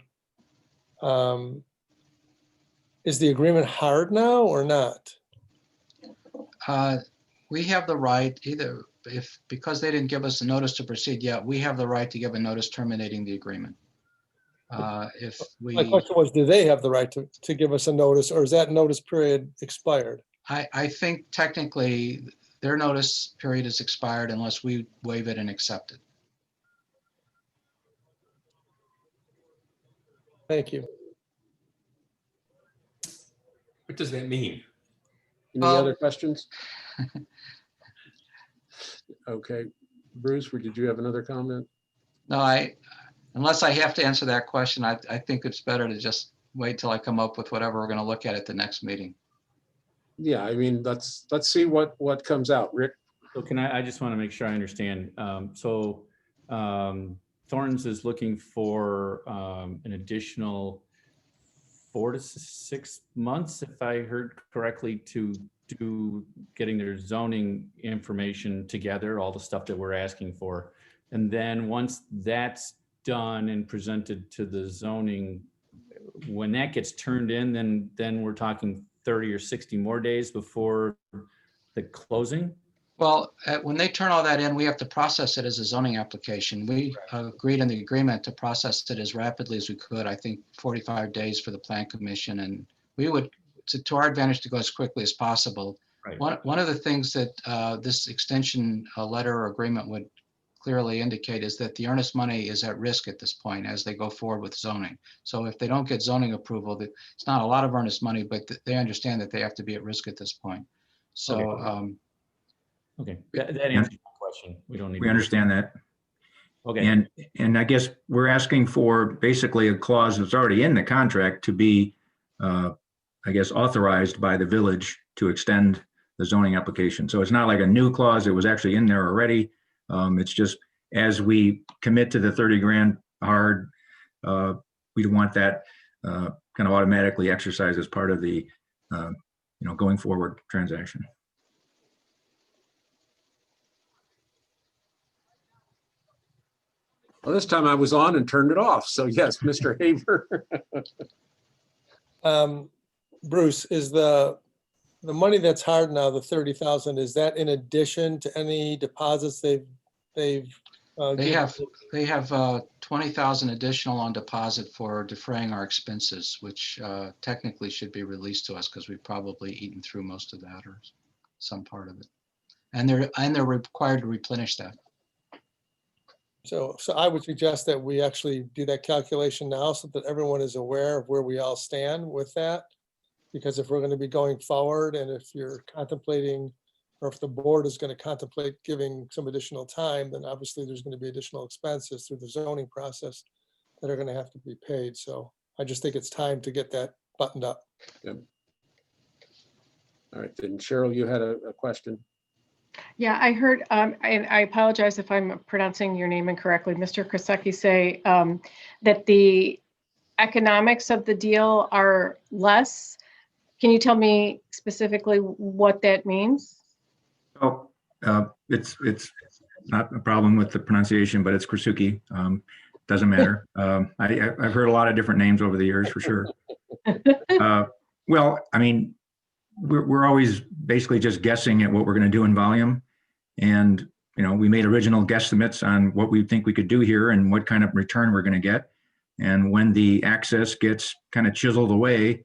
is the agreement hard now or not? We have the right either because they didn't give us a notice to proceed yet, we have the right to give a notice terminating the agreement. My question was, do they have the right to give us a notice, or is that notice period expired? I think technically their notice period is expired unless we waive it and accept it. Thank you. What does that mean? Any other questions? Okay, Bruce, did you have another comment? No, unless I have to answer that question, I think it's better to just wait till I come up with whatever we're going to look at the next meeting. Yeah, I mean, let's see what comes out. Rick? So I just want to make sure I understand. Thornton's is looking for an additional 4 to 6 months, if I heard correctly, to do getting their zoning information together, all the stuff that we're asking for. And then once that's done and presented to the zoning, when that gets turned in, then we're talking 30 or 60 more days before the closing? Well, when they turn all that in, we have to process it as a zoning application. We agreed in the agreement to process it as rapidly as we could. I think 45 days for the plan commission, and we would, to our advantage, to go as quickly as possible. Right. One of the things that this extension letter or agreement would clearly indicate is that the earnest money is at risk at this point as they go forward with zoning. So if they don't get zoning approval, it's not a lot of earnest money, but they understand that they have to be at risk at this point. So. Okay, that answers my question. We don't need. We understand that. Okay. And I guess we're asking for basically a clause that's already in the contract to be, I guess, authorized by the village to extend the zoning application. So it's not like a new clause. It was actually in there already. It's just as we commit to the 30 grand hard, we want that kind of automatically exercised as part of the, going forward transaction. Well, this time I was on and turned it off. So yes, Mr. Haver. Bruce, is the money that's hard now, the 30,000, is that in addition to any deposits they have 20,000 additional on deposit for defraying our expenses, which technically should be released to us because we've probably eaten through most of that or some part of it. And they're required to replenish that. So I would suggest that we actually do that calculation now so that everyone is aware of where we all stand with that. Because if we're going to be going forward, and if you're contemplating, or if the board is going to contemplate giving some additional time, then obviously there's going to be additional expenses through the zoning process that are going to have to be paid. So I just think it's time to get that buttoned up. Good. All right, then Cheryl, you had a question. Yeah, I heard, and I apologize if I'm pronouncing your name incorrectly, Mr. Krasicki say that the economics of the deal are less. Can you tell me specifically what that means? Oh, it's not a problem with the pronunciation, but it's Krasuki. Doesn't matter. I've heard a lot of different names over the years for sure. Well, I mean, we're always basically just guessing at what we're going to do in volume. And, you know, we made original guesstimates on what we think we could do here and what kind of return we're going to get. And when the access gets kind of chiseled away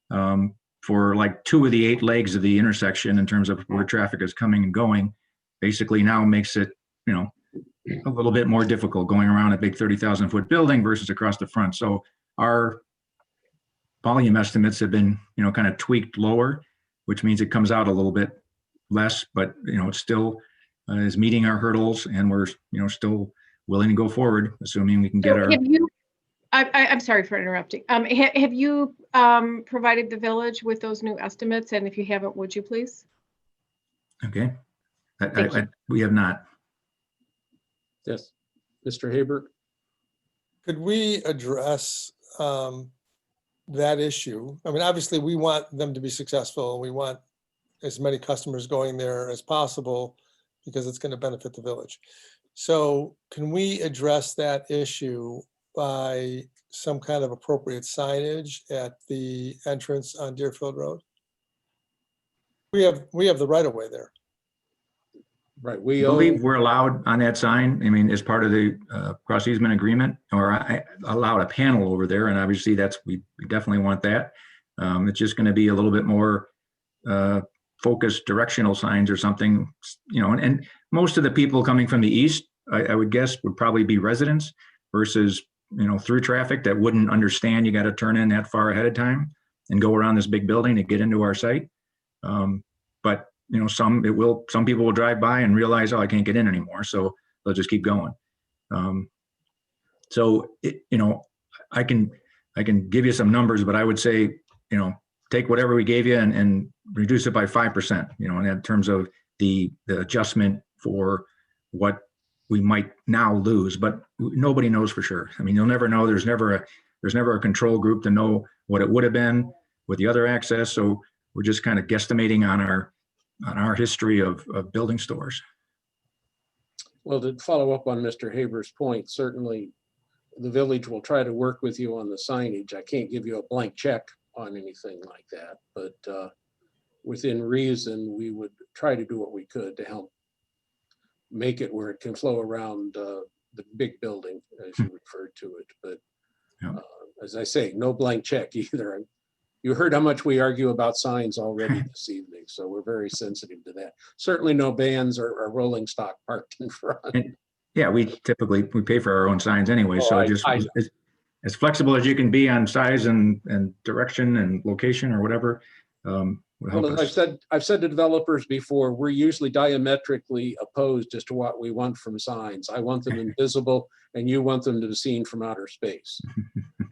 for like 2 of the 8 legs of the intersection in terms of where traffic is coming and going, basically now makes it, you know, a little bit more difficult going around a big 30,000 foot building versus across the front. So our volume estimates have been, you know, kind of tweaked lower, which means it comes out a little bit less, but, you know, it still is meeting our hurdles, and we're, you know, still willing to go forward, assuming we can get our. Have you, I'm sorry for interrupting. Have you provided the village with those new estimates? And if you haven't, would you please? Okay. We have not. Yes, Mr. Haber. Could we address that issue? I mean, obviously, we want them to be successful, and we want as many customers going there as possible because it's going to benefit the village. So can we address that issue by some kind of appropriate signage at the entrance on Deerfield Road? We have the right of way there. Right, I we believe we're allowed on that sign. I mean, as part of the cross easement agreement, or I allowed a panel over there, and obviously that's, we definitely want that. It's just going to be a little bit more focused directional signs or something, you know, and most of the people coming from the east, I would guess, would probably be residents versus, you know, through traffic that wouldn't understand you got to turn in that far ahead of time and go around this big building to get into our site. But you know, some people will drive by and realize, oh, I can't get in anymore. So they'll just keep going. You know, I can give you some numbers, but I would say, you know, take whatever we gave you and reduce it by 5%, you know, in terms of the adjustment for what we might now lose, but nobody knows for sure. I mean, you'll never know. There's never a control group to know what it would have been with the other access. So we're just kind of guesstimating on our history of building stores. Well, to follow up on Mr. Haber's point, certainly the village will try to work with you on the signage. I can't give you a blank check on anything like that, but within reason, we would try to do what we could to help make it where it can flow around the big building, as you referred to it. But as I say, no blank check either. You heard how much we argue about signs already this evening, so we're very sensitive to that. Certainly no bands or rolling stock parked in front. And yeah, we pay for our own signs anyway, so as flexible as you can be on size and direction and location or whatever. Well, as I've said to developers before, we're usually diametrically opposed as to what we want from signs. I want them invisible, and you want them to be seen from outer space.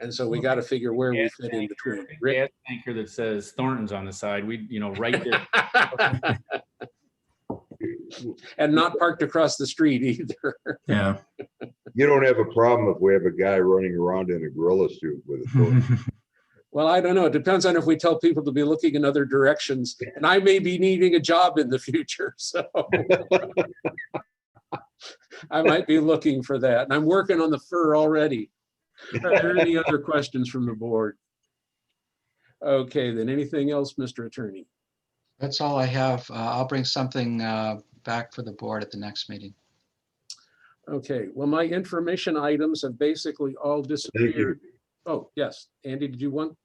And so we got to figure where we fit in between. Gas tanker that says Thornton's on the side, we, you know, right there. And not parked across the street either. Yeah. You don't have a problem if we have a guy running around in a gorilla suit with a sword. Well, I don't know. It depends on if we tell people to be looking in other directions, and I may be needing a job in the future. So I might be looking for that. And I'm working on the fur already. Are there any other questions from the board? Okay, then anything else, Mr. Attorney? That's all I have. I'll bring something back for the board at the next meeting. Okay, well, my information items have basically all disappeared. Thank you. Oh, yes. Andy, did you want?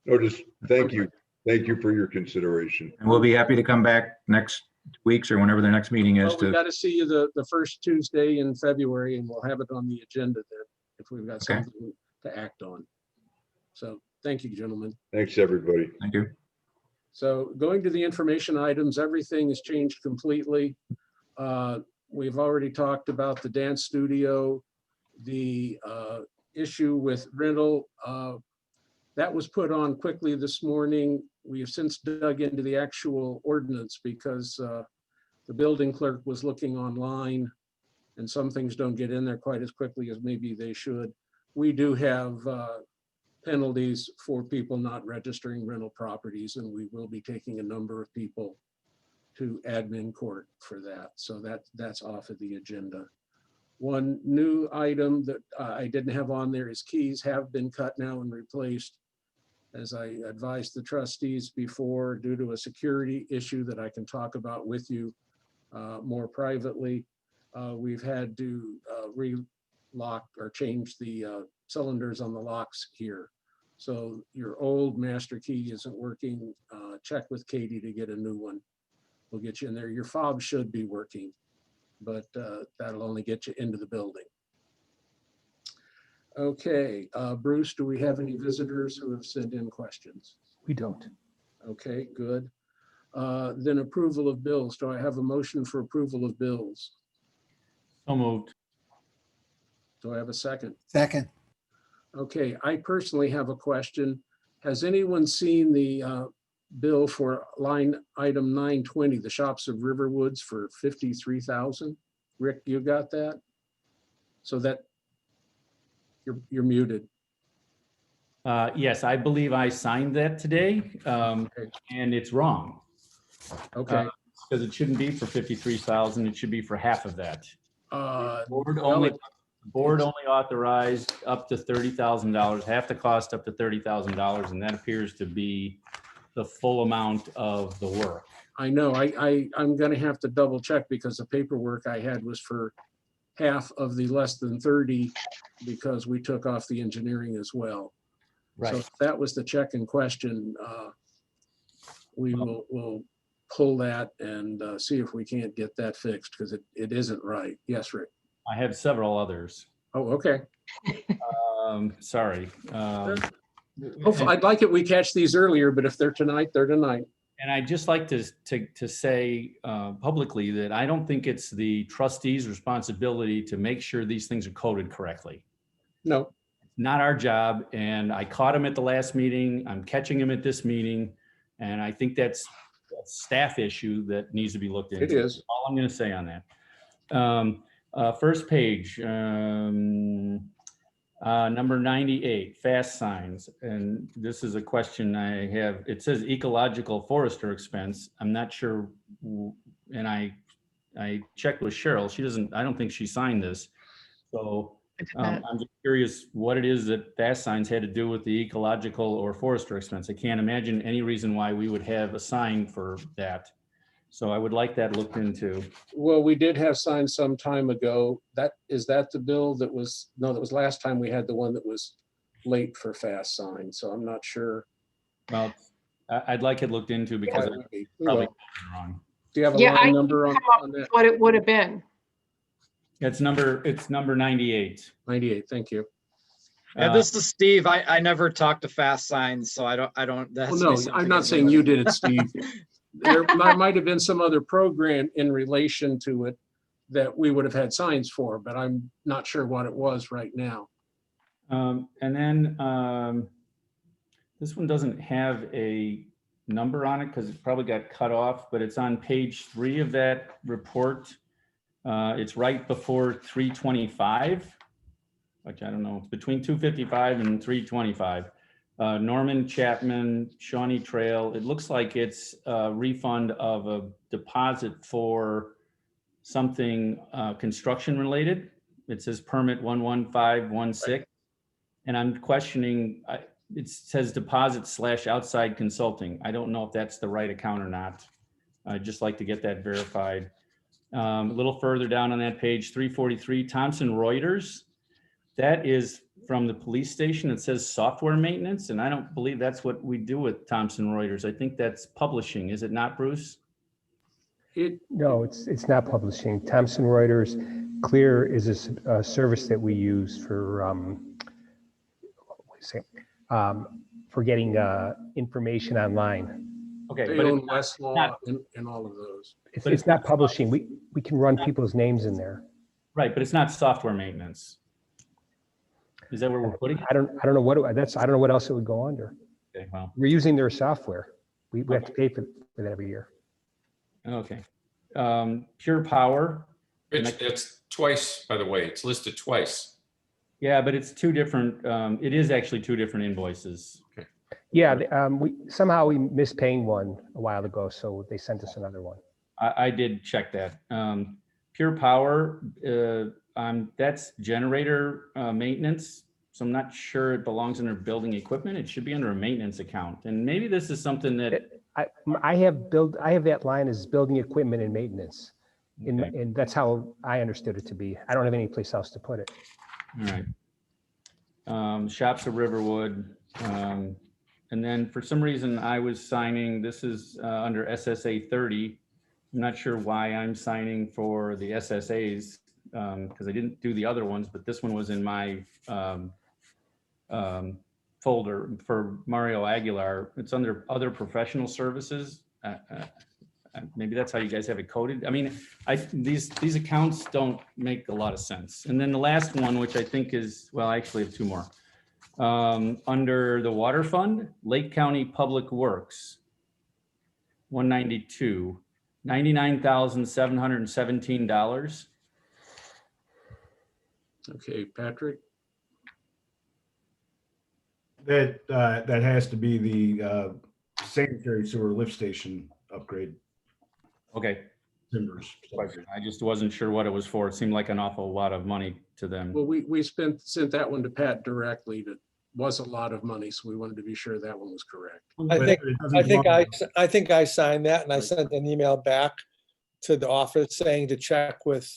No, just thank you. Thank you for your consideration. And we'll be happy to come back next week's or whenever the next meeting is. Well, we got to see you the first Tuesday in February, and we'll have it on the agenda then if we've got something to act on. So thank you, gentlemen. Thanks, everybody. Thank you. So going to the information items, everything has changed completely. We've already talked about the dance studio, the issue with rental. That was put on quickly this morning. We have since dug into the actual ordinance because The building clerk was looking online, and some things don't get in there quite as quickly as maybe they should. We do have penalties for people not registering rental properties, and we will be taking a number of people to admin court for that. So that's off of the agenda. One new item that I didn't have on there is keys have been cut now and replaced. As I advised the trustees before, due to a security issue that I can talk about with you more privately, we've had to relock or change the cylinders on the locks here. So your old master key isn't working. Check with Katie to get a new one. We'll get you in there. Your fob should be working, but that'll only get you into the building. Okay, Bruce, do we have any visitors who have sent in questions? We don't. Okay, good. Then approval of bills. Do I have a motion for approval of bills? So moved. Do I have a second? Second. Okay, I personally have a question. Has anyone seen the bill for line item 920, the Shops of Riverwoods for $53,000? Rick, you got that? So that you're muted. Yes, I believe I signed that today, and it's wrong. Okay. Because it shouldn't be for 53,000, it should be for half of that. Board well, only authorized up to $30,000, half the cost up to $30,000, and that appears to be the full amount of the work. I know, I'm gonna have to double check because the paperwork I had was for half of the less than 30 because we took off the engineering as well. So Right. if that was the check in question, we'll pull that and see if we can't get that fixed because it isn't right. Yes, Rick. I have several others. Oh, okay. Sorry. Hopefully, I'd like it we catch these earlier, but if they're tonight, they're tonight. And I'd just like to say publicly that I don't think it's the trustees' responsibility to make sure these things are coded correctly. No. Not our job, and I caught him at the last meeting. I'm catching him at this meeting, and I think that's a staff issue that needs to be looked into. It is. All I'm going to say on that. First page, number 98, fast signs, and this is a question I have. It says ecological forester expense. I'm not sure, and I checked with Cheryl. She doesn't. I don't think she signed this, so. I'm just curious what it is that fast signs had to do with the ecological or forester expense. I can't imagine any reason why we would have a sign for that. So I would like that looked into. Well, we did have signs some time ago. Is that the bill that was, no, that was last time we had the one that was late for fast signs. So I'm not sure. Well, I'd like it looked into because Yeah, I we probably will. wrong. Do you have a Yeah, I line number come on up that? with what it would have been. It's number 98. 98, thank you. Yeah, this is Steve. I never talked to fast signs, so I don't. That's Well, no, I'm not saying you did it, Steve. There might have been some other program in relation to it that we would have had signs for, but I'm not sure what it was right now. And then this one doesn't have a number on it because it probably got cut off, but it's on page 3 of that report. It's right before 325, which I don't know, it's between 255 and 325. Norman Chapman, Shawnee Trail. It looks like it's a refund of a deposit for something construction related. It says permit 11516. And I'm questioning, it says deposit / outside consulting. I don't know if that's the right account or not. I'd just like to get that verified. A little further down on that page, 343, Thomson Reuters. That is from the police station. It says software maintenance, and I don't believe that's what we do with Thomson Reuters. I think that's publishing. Is it not, Bruce? No, it's not publishing. Thomson Reuters Clear is a service that we use for for getting information online. Okay, They but own it's Westlaw and all of those. It's not publishing. We can run people's names in there. right, but it's not software maintenance. Is that where we're putting it? I don't know what I don't know what else it would go under. Okay, well, We're using their software. We have to pay for that every year. okay. Pure Power. It's twice, by the way, it's listed twice. Yeah, but it's two different, it is actually two different invoices. Yeah, somehow we missed paying one a while ago, so they sent us another one. I did check that. Pure Power, that's generator maintenance. So I'm not sure it belongs under building equipment. It should be under a maintenance account. And maybe this is something that, I have that line as building equipment and maintenance. And that's how I understood it to be. I don't have any place else to put it. all right. Shops of Riverwood. And then for some reason I was signing, this is under SSA 30. I'm not sure why I'm signing for the SSAs because I didn't do the other ones, but this one was in my folder for Mario Aguilar. It's under other professional services. Maybe that's how you guys have it coded. I mean, these accounts don't make a lot of sense. And then the last one, which I think is, well, I actually have two more. Under the water fund, Lake County Public Works, 192, $99,717. Okay, Patrick? That has to be the sanitary sewer lift station upgrade. Okay. Timbers. I just wasn't sure what it was for. It seemed like an awful lot of money to them. Well, we sent that one to Pat directly. That was a lot of money, so we wanted to be sure that one was correct. I think I signed that and I sent an email back to the office saying to check with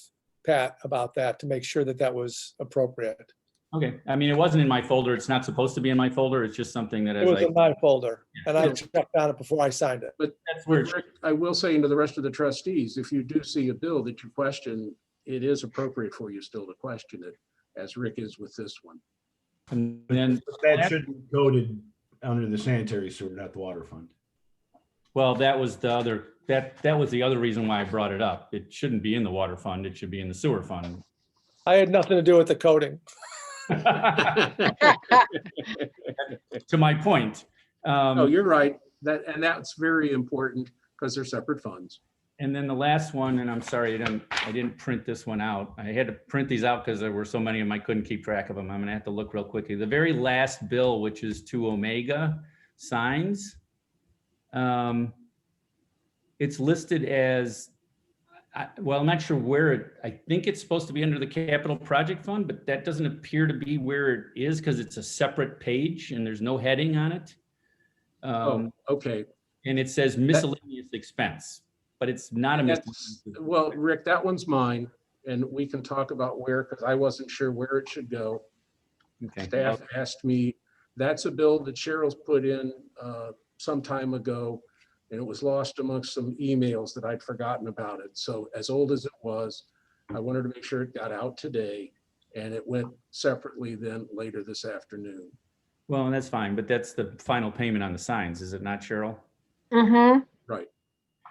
Pat about that to make sure that that was appropriate. Okay. I mean, it wasn't in my folder. It's not supposed to be in my folder. It's just something that It was in my folder and I Yeah. checked on it before I signed it. But that's weird. Rick, I will say to the rest of the trustees, if you do see a bill that you question, it is appropriate for you still to question it, as Rick is with this one. And then That should be coded under the sanitary sewer, not the water fund. well, that was the other, that was the other reason why I brought it up. It shouldn't be in the water fund. It should be in the sewer fund. I had nothing to do with the coding. To my point. Oh, you're right. That's very important because they're separate funds. And then the last one, and I'm sorry, I didn't print this one out. I had to print these out because there were so many of them, I couldn't keep track of them. I'm gonna have to look real quickly. The very last bill, which is to Omega Signs. It's listed as, well, I'm not sure where I think it's supposed to be under the capital project fund, but that doesn't appear to be where it is because it's a separate page and there's no heading on it. Okay. And it says miscellaneous expense, but it's not a miscellaneous. Well, Rick, that one's mine, and we can talk about where, because I wasn't sure where it should go. Okay. Staff asked me, that's a bill that Cheryl's put in some time ago, and it was lost amongst some emails that I'd forgotten about it. So as old as it was, I wanted to make sure it got out today, and it went separately then later this afternoon. Well, that's fine, but that's the final payment on the signs, is it not, Cheryl? Mm-hmm. Right.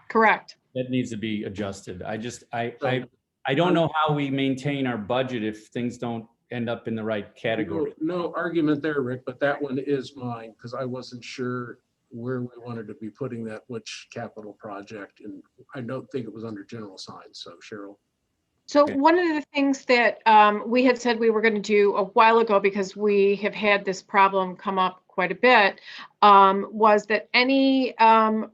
Correct. That needs to be adjusted. I don't know how we maintain our budget if things don't end up in the right category. No argument there, Rick, but that one is mine because I wasn't sure where we wanted to be putting that, which capital project, and I don't think it was under general signs. So Cheryl. So one of the things that we had said we were going to do a while ago, because we have had this problem come up quite a bit, was that any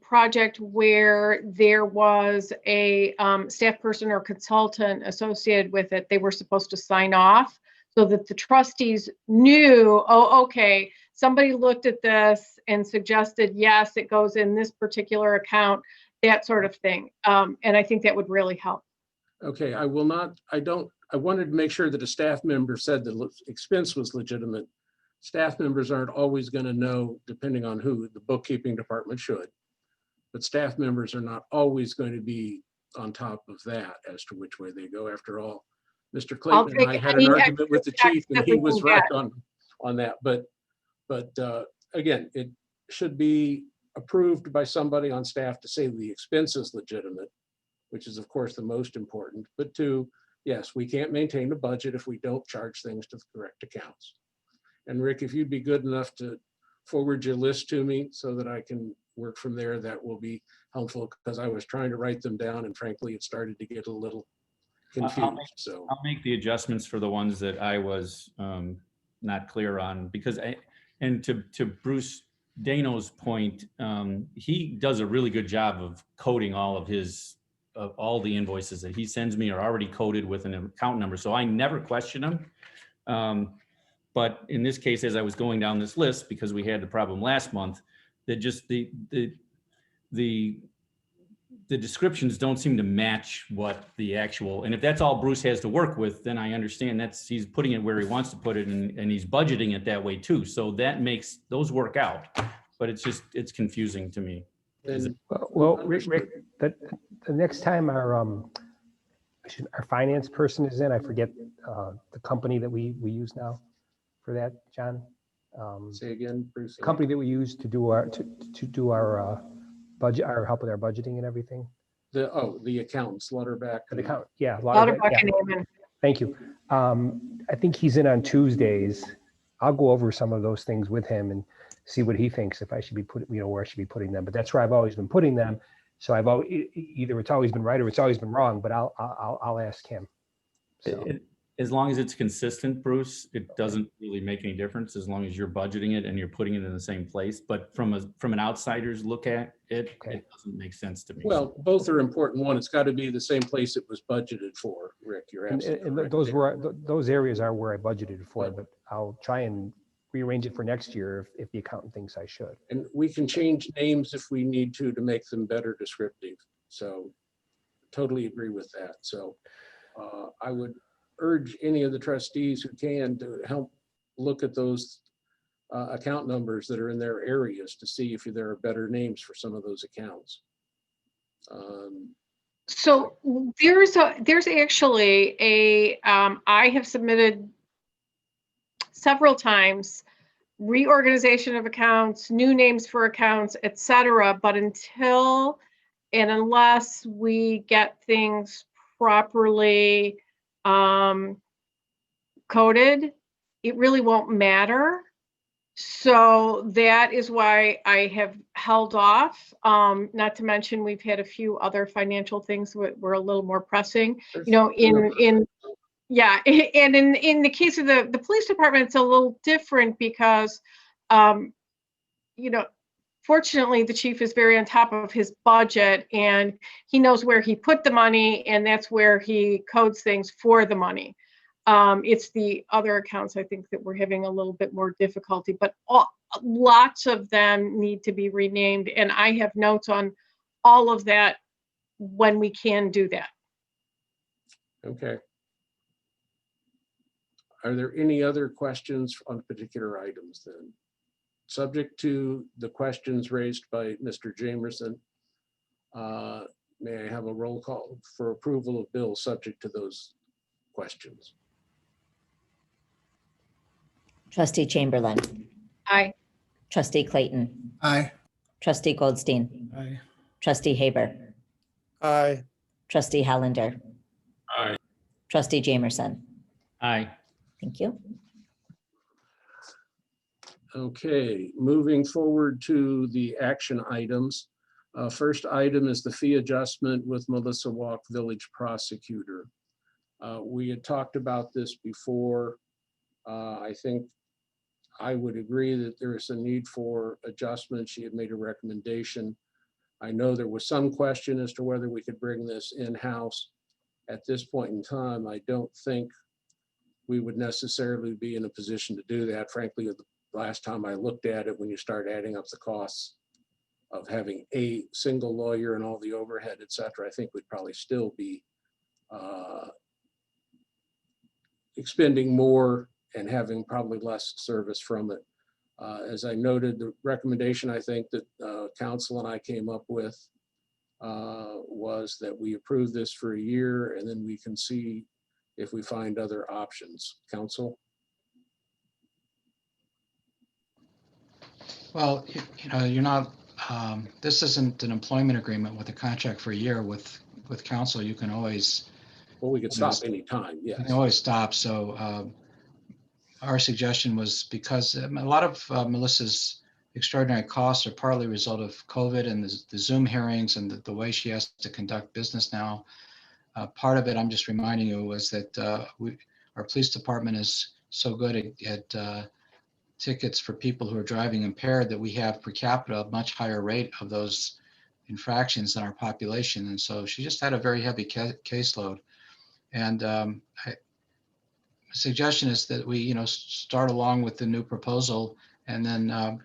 project where there was a staff person or consultant associated with it, they were supposed to sign off so that the trustees knew, oh, okay, somebody looked at this and suggested, yes, it goes in this particular account, that sort of thing. And I think that would really help. Okay, I wanted to make sure that a staff member said the expense was legitimate. Staff members aren't always going to know, depending on who. The bookkeeping department should, but staff members are not always going to be on top of that as to which way they go. After all, Mr. Clayton and I had an argument with the chief and he was right on that. But again, it should be approved by somebody on staff to say the expense is legitimate, which is of course the most important. But two, yes, we can't maintain a budget if we don't charge things to the correct accounts. And Rick, if you'd be good enough to forward your list to me so that I can work from there, that will be helpful because I was trying to write them down and frankly, it started to get a little confused, so. I'll make the adjustments for the ones that I was not clear on because and to Bruce Dano's point, he does a really good job of coding all of all the invoices that he sends me are already coded with an account number. So I never question them. But in this case, as I was going down this list, because we had the problem last month, that just the descriptions don't seem to match what the actual, and if that's all Bruce has to work with, then I understand he's putting it where he wants to put it and he's budgeting it that way too. So that makes those work out, but it's confusing to me. And Well, Rick, the next time our finance person is in, I forget the company that we use now for that, John. say again, Bruce. The company that we use to do our budget, our help with our budgeting and everything. The accountants, Lutterback. The account, yeah. Lauterbach yeah. and Amen. Thank you. I think he's in on Tuesdays. I'll go over some of those things with him and see what he thinks if I should be where I should be putting them. But that's where I've always been putting them. So I've always, either it's always been right or it's always been wrong, but I'll ask him. So. As long as it's consistent, Bruce, it doesn't really make any difference as long as you're budgeting it and you're putting it in the same place. But from an outsider's look at it, Okay. it doesn't make sense to me. Well, both are important. One, it's got to be the same place it was budgeted for, Rick. You're And, absolutely and correct. those areas are where I budgeted for, but I'll try and rearrange it for next year if the accountant thinks I should. And we can change names if we need to make them better descriptive. So totally agree with that. So I would urge any of the trustees who can to help look at those account numbers that are in their areas to see if there are better names for some of those accounts. So there's actually I have submitted several times reorganization of accounts, new names for accounts, etc. But until and unless we get things properly coded, it really won't matter. So that is why I have held off. Not to mention, we've had a few other financial things that were a little more pressing. You know, and in the case of the police department, it's a little different because, fortunately, the chief is very on top of his budget and he knows where he put the money, and that's where he codes things for the money. It's the other accounts, I think, that we're having a little bit more difficulty, but lots of them need to be renamed. And I have notes on all of that when we can do that. Okay. Are there any other questions on particular items then? Subject to the questions raised by Mr. Jamerson, may I have a roll call for approval of bills subject to those questions? Trustee Chamberlain, Aye. Trustee Clayton, Aye. Trustee Goldstein, Aye. Trustee Haber, Aye. Trustee Hollander, Aye. Trustee Jamerson. Aye. Thank you. Okay, moving forward to the action items. First item is the fee adjustment with Melissa Walk, Village Prosecutor. We had talked about this before. I think I would agree that there is a need for adjustment. She had made a recommendation. I know there was some question as to whether we could bring this in-house. At this point in time, I don't think we would necessarily be in a position to do that. Frankly, the last time I looked at it, when you start adding up the costs of having a single lawyer and all the overhead, et cetera, I think we'd probably still be expending more and having probably less service from it. As I noted, the recommendation I think that council and I came up with was that we approve this for a year and then we can see if we find other options. Council? Well, you're not, this isn't an employment agreement with a contract for a year with council. You can always. Well, we could stop anytime, yes. You can always stop. So our suggestion was because a lot of Melissa's extraordinary costs are partly a result of COVID and the Zoom hearings and the way she has to conduct business now. Part of it, I'm just reminding you, was that our police department is so good at tickets for people who are driving impaired that we have per capita a much higher rate of those infractions than our population. And so she just had a very heavy caseload. And suggestion is that we, start along with the new proposal, and then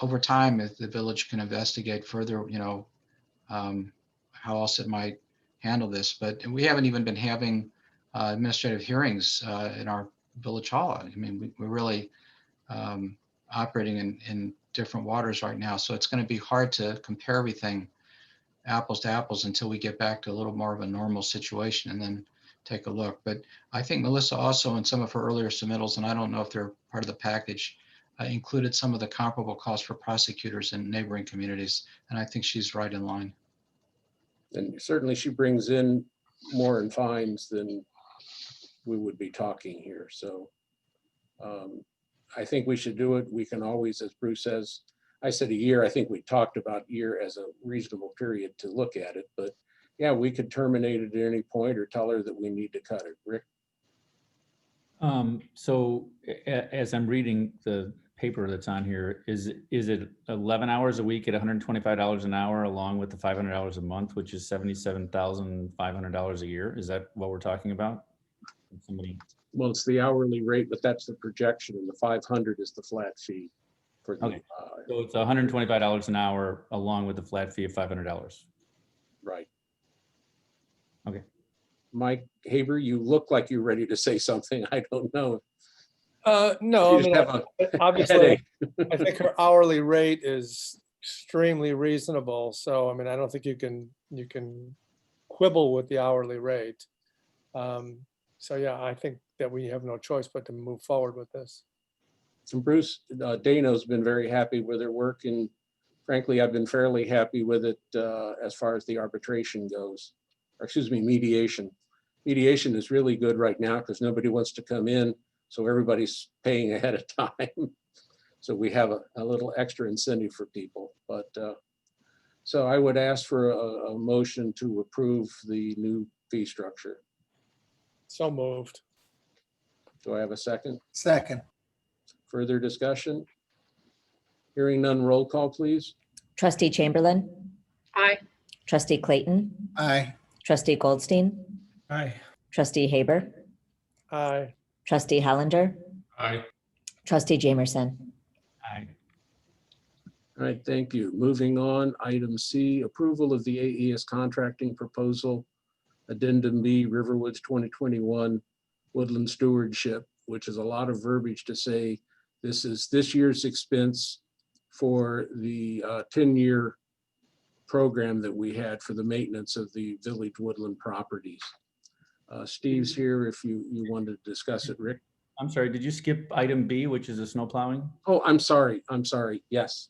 over time, if the village can investigate further, how else it might handle this. But we haven't even been having administrative hearings in our village hall. I mean, we're really operating in different waters right now. So it's going to be hard to compare everything apples to apples until we get back to a little more of a normal situation and then take a look. But I think Melissa also in some of her earlier submittals, and I don't know if they're part of the package, included some of the comparable costs for prosecutors in neighboring communities. And I think she's right in line. And certainly she brings in more in fines than we would be talking here. So I think we should do it. We can always, as Bruce says, I said a year, I think we talked about year as a reasonable period to look at it, but yeah, we could terminate it at any point or tell her that we need to cut it. Rick? So as I'm reading the paper that's on here, is it 11 hours a week at $125 an hour along with the $500 a month, which is $77,500 a year? Is that what we're talking about? Somebody. Well, it's the hourly rate, but that's the projection, and the 500 is the flat fee for the, Okay. So it's $125 an hour along with the flat fee of $500. right. Okay. Mike Haber, you look like you're ready to say something. I don't know. No, You I just mean, have a obviously, headache. I think her hourly rate is extremely reasonable. So, I mean, I don't think you can quibble with the hourly rate. So yeah, I think that we have no choice but to move forward with this. And Bruce, Dano's been very happy with her work, and frankly, I've been fairly happy with it as far as the arbitration goes, or excuse me, mediation. Mediation is really good right now because nobody wants to come in, so everybody's paying ahead of time. So we have a little extra incentive for people. But so I would ask for a motion to approve the new fee structure. So moved. Do I have a second? Second. Further discussion? Hearing none, roll call, please. Trustee Chamberlain, Aye. trustee Clayton, Aye. trustee Goldstein, Aye. trustee Haber, Aye. trustee Hollander, Aye. trustee Jamerson. Aye. All right, thank you. Moving on, item C, approval of the AES contracting proposal, Addendum B, Riverwoods 2021 Woodland Stewardship, which is a lot of verbiage to say this is this year's expense for the 10-year program that we had for the maintenance of the village woodland properties. Steve's here if you wanted to discuss it, Rick. I'm sorry, did you skip item B, which is the snow plowing? Oh, I'm sorry. Yes,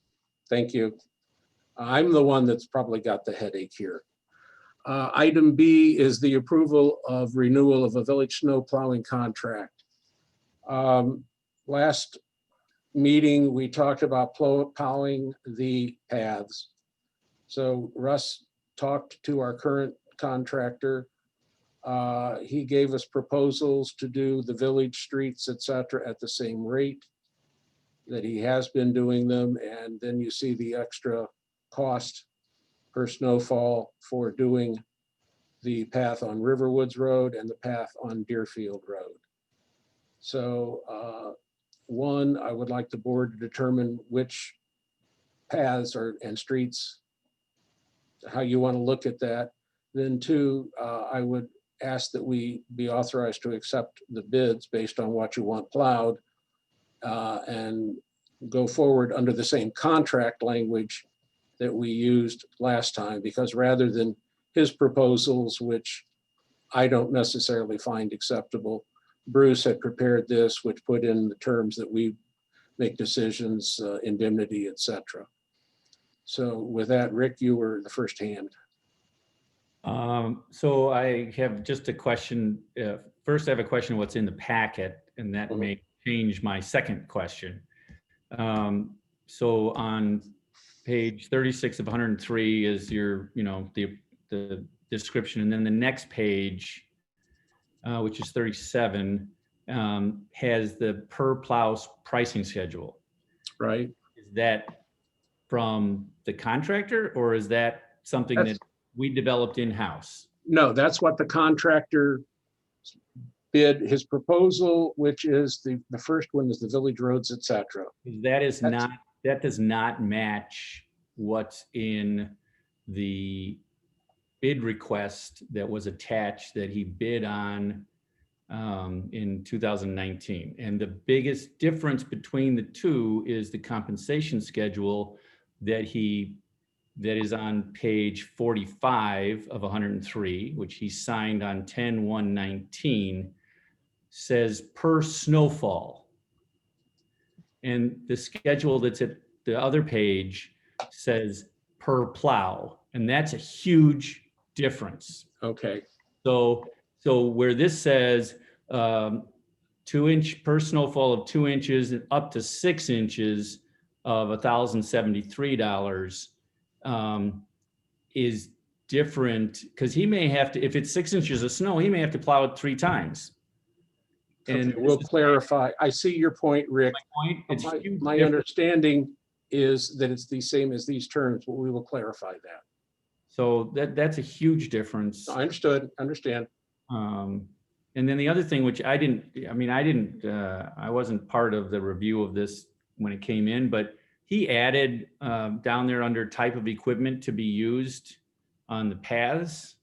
thank you. I'm the one that's probably got the headache here. Item B is the approval of renewal of a village snow plowing contract. Last meeting, we talked about plowing the paths. So Russ talked to our current contractor. He gave us proposals to do the village streets, et cetera, at the same rate that he has been doing them. And then you see the extra cost per snowfall for doing the path on Riverwoods Road and the path on Deerfield Road. So one, I would like the board to determine which paths and streets, how you want to look at that. Then two, I would ask that we be authorized to accept the bids based on what you want plowed and go forward under the same contract language that we used last time, because rather than his proposals, which I don't necessarily find acceptable, Bruce had prepared this, which put in the terms that we make decisions, indemnity, et cetera. So with that, Rick, you were the first hand. So I have just a question. First, I have a question what's in the packet, and that may change my second question. So on page 36 of 103 is your, the description. And then the next page, which is 37, has the per plow pricing schedule. Right? Is that from the contractor, or is that something that That's- we developed in-house? No, that's what the contractor bid, his proposal, which is the first one is the village roads, et cetera. That is not, that does not match what's in the bid request that was attached that he bid on in 2019. And the biggest difference between the two is the compensation schedule that is on page 45 of 103, which he signed on 10/1/19, says per snowfall. And the schedule that's at the other page says per plow, and that's a huge difference. Okay. So where this says 2-inch per snowfall of 2 inches and up to 6 inches of $1,073 is different, because he may have to, if it's 6 inches of snow, he may have to plow it 3 times. And Okay, we'll clarify. I see your point, Rick. It's My huge my difference. understanding is that it's the same as these terms, but we will clarify that. So that's a huge difference. I understand. And then the other thing, which I wasn't part of the review of this when it came in, but he added down there under type of equipment to be used on the paths,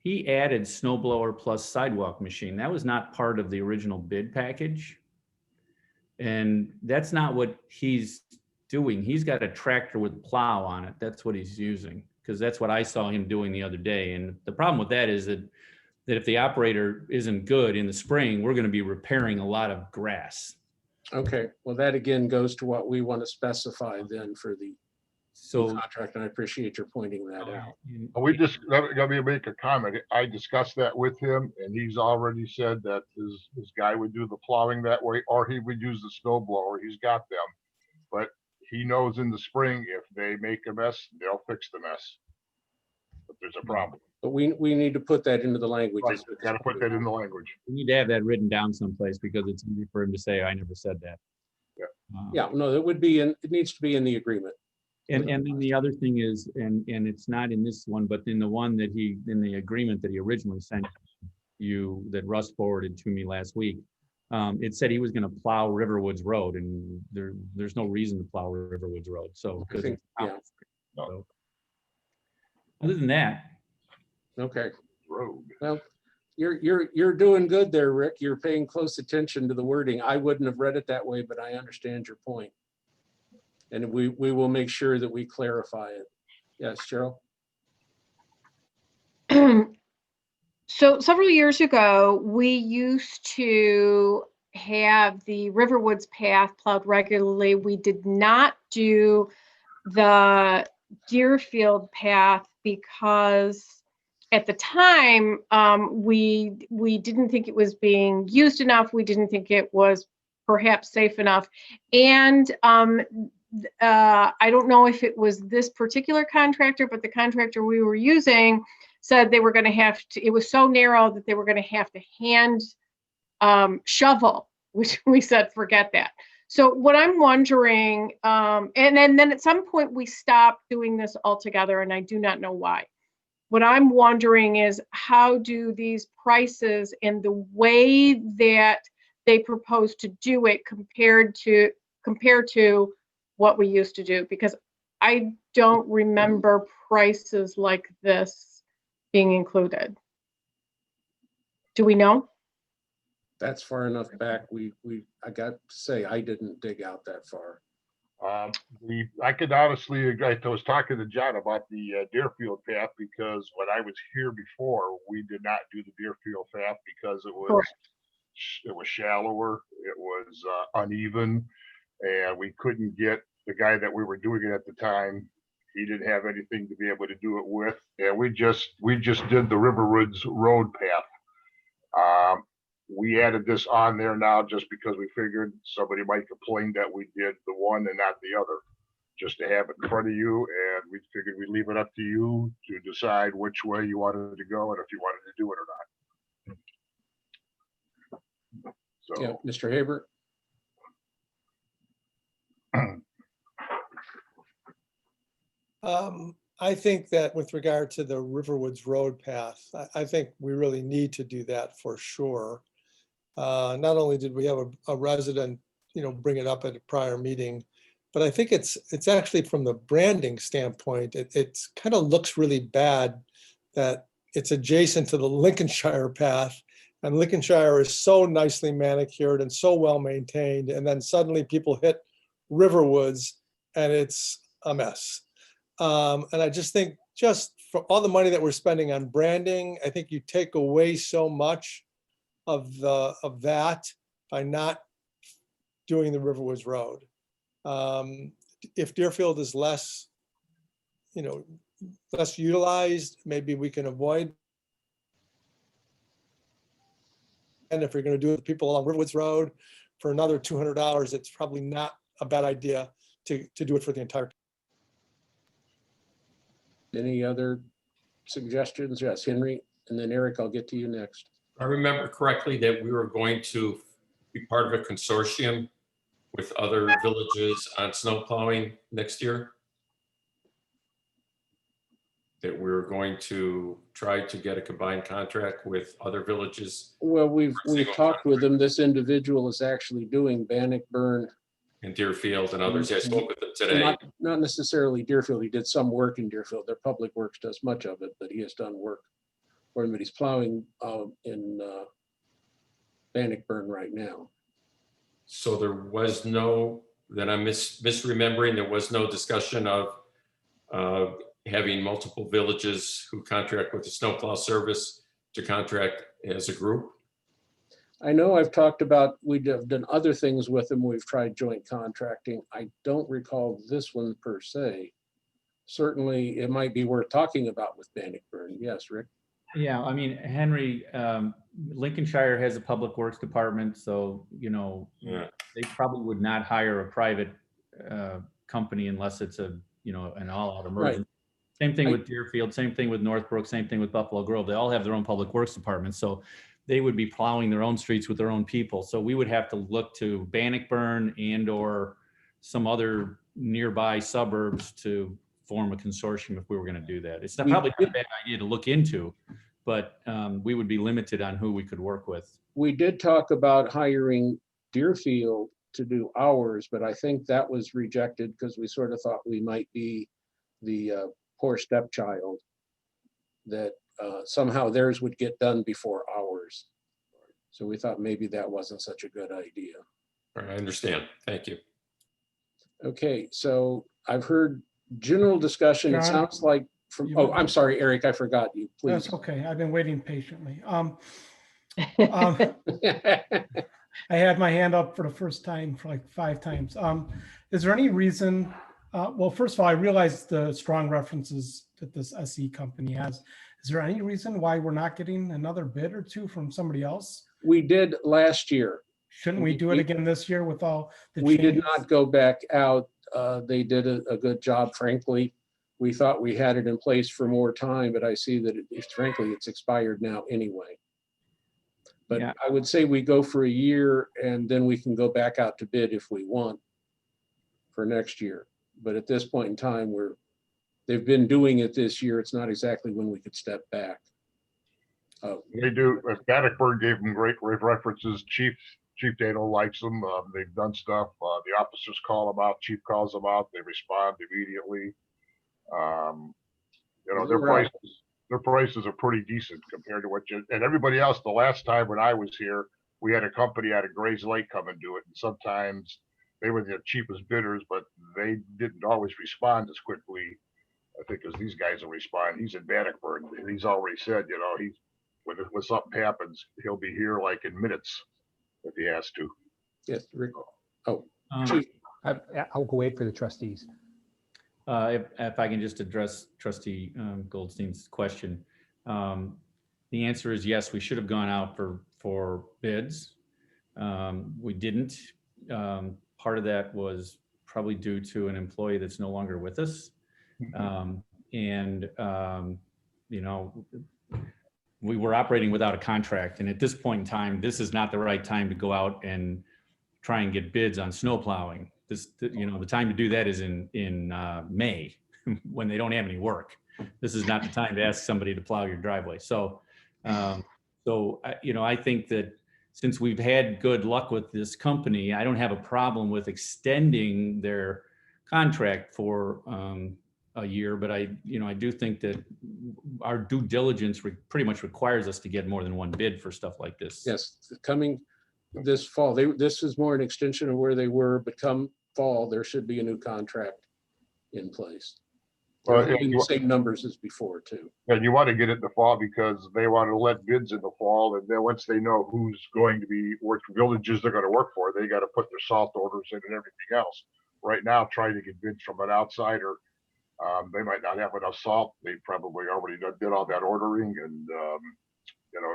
he added snow blower plus sidewalk machine. That was not part of the original bid package. And that's not what he's doing. He's got a tractor with plow on it. That's what he's using, because that's what I saw him doing the other day. And the problem with that is that if the operator isn't good in the spring, we're going to be repairing a lot of grass. Okay, well, that again goes to what we want to specify then for the contract, and I appreciate your pointing that out. We just, let me make a comment. I discussed that with him, and he's already said that his guy would do the plowing that way, or he would use the snow blower. He's got them. But he knows in the spring, if they make a mess, they'll fix the mess. But there's a problem. But we need to put that into the language. Right, got to put that in the language. We need to have that written down someplace, because it's easy for him to say, I never said that. Yeah, no, it would be it needs to be in the agreement. And then the other thing is, and it's not in this one, but in the one that in the agreement that he originally sent you, that Russ forwarded to me last week, it said he was going to plow Riverwoods Road, and there's no reason to plow Riverwoods Road. So, so other than that. Okay. Road. Well, you're doing good there, Rick. You're paying close attention to the wording. I wouldn't have read it that way, but I understand your point. And we will make sure that we clarify it. Yes, Cheryl? So several years ago, we used to have the Riverwoods path plowed regularly. We did not do the Deerfield path because at the time, we didn't think it was being used enough. We didn't think it was perhaps safe enough. And I don't know if it was this particular contractor, but the contractor we were using said they were going to have to, it was so narrow that they were going to have to hand shovel, which we said, forget that. So what I'm wondering, and then at some point we stopped doing this altogether, and I do not know why. What I'm wondering is, how do these prices and the way that they propose to do it compared to what we used to do? Because I don't remember prices like this being included. Do we know? That's far enough back. I got to say, I didn't dig out that far. I could honestly agree. I was talking to John about the Deerfield path, because when I was here before, we did not do the Deerfield path because it was shallower, it was uneven, and we couldn't get the guy that we were doing it at the time. He didn't have anything to be able to do it with, and we just did the Riverwoods Road path. we added this on there now just because we figured somebody might complain that we did the one and not the other. Just to have it in front of you, and we figured we'd leave it up to you to decide which way you wanted to go and if you wanted to do it or not. So. Yeah, Mr. Haber. I think that with regard to the Riverwoods Road path, I think we really need to do that for sure. Not only did we have a resident, bring it up at a prior meeting, but I think it's actually from the branding standpoint, it kind of looks really bad that it's adjacent to the Lincolnshire path, and Lincolnshire is so nicely manicured and so well maintained, and then suddenly people hit Riverwoods and it's a mess. And I just think, just for all the money that we're spending on branding, I think you take away so much of that by not doing the Riverwoods Road. If Deerfield is less utilized, maybe we can avoid. And if you're going to do it with people along Riverwoods Road for another $200, it's probably not a bad idea to do it for the entire. Any other suggestions? Yes, Henry, and then Eric, I'll get to you next. I remember correctly that we were going to be part of a consortium with other villages on snow plowing next year. That we were going to try to get a combined contract with other villages. Well, we've talked with them. This individual is actually doing Bannockburn. In Deerfield and others. I spoke with them today. Not necessarily Deerfield. He did some work in Deerfield. Their public works does much of it, but he has done work for him. But he's plowing in Bannockburn right now. So there was no, that I'm misremembering, there was no discussion of having multiple villages who contract with the snowplow service to contract as a group. I know I've talked about, we've done other things with them. We've tried joint contracting. I don't recall this one per se. Certainly, it might be worth talking about with Bannockburn. Yes, Rick? Yeah, I mean, Henry, Lincolnshire has a public works department, so, they probably would not hire a private company unless it's an all-out emergency. Right. Same thing with Deerfield, same thing with Northbrook, same thing with Buffalo Grove. They all have their own public works departments. So they would be plowing their own streets with their own people. So we would have to look to Bannockburn and or some other nearby suburbs to form a consortium if we were going to do that. It's probably not a bad idea to look into, but we would be limited on who we could work with. We did talk about hiring Deerfield to do ours, but I think that was rejected because we sort of thought we might be the poor stepchild, that somehow theirs would get done before ours. So we thought maybe that wasn't such a good idea. I understand. Thank you. Okay, so I've heard general discussion. It sounds like from, I'm sorry, Eric, I forgot you. Please. That's okay. I've been waiting patiently. I had my hand up for the first time for like 5 times. Is there any reason, well, first of all, I realize the strong references that this SE company has. Is there any reason why we're not getting another bid or two from somebody else? We did last year. Shouldn't we do it again this year with all the We changes? did not go back out. They did a good job, frankly. We thought we had it in place for more time, but I see that frankly, it's expired now anyway. But yeah. I would say we go for a year and then we can go back out to bid if we want for next year. But at this point in time, they've been doing it this year. It's not exactly when we could step back. They do. Bannockburn gave them great references. Chief Dano likes them. They've done stuff. The officers call them out. Chief calls them out. They respond immediately. Their prices are pretty decent compared to what and everybody else. The last time when I was here, we had a company out of Grays Lake come and do it. And sometimes they were the cheapest bidders, but they didn't always respond as quickly, I think, as these guys will respond. He's in Bannockburn, and he's already said, when something happens, he'll be here like in minutes if he has to. Yes, Rick. Oh, I'll go wait for the trustees. If I can just address Trustee Goldstein's question. The answer is yes, we should have gone out for for bids. We didn't. Part of that was probably due to an employee that's no longer with us. You know, we were operating without a contract. And at this point in time, this is not the right time to go out and try and get bids on snow plowing. You know, the time to do that is in May when they don't have any work. This is not the time to ask somebody to plow your driveway. So, you know, I think that since we've had good luck with this company, I don't have a problem with extending their contract for a year, but I do think that our due diligence pretty much requires us to get more than one bid for stuff like this. Yes, coming this fall, this is more an extension of where they were, but come fall, there should be a new contract in place. In the same numbers as before too. And you want to get it in the fall because they want to let bids in the fall, and then once they know who's going to be which villages they're going to work for, they got to put their salt orders in and everything else. Right now, trying to get bids from an outsider, they might not have enough salt. They probably already did all that ordering, and you know,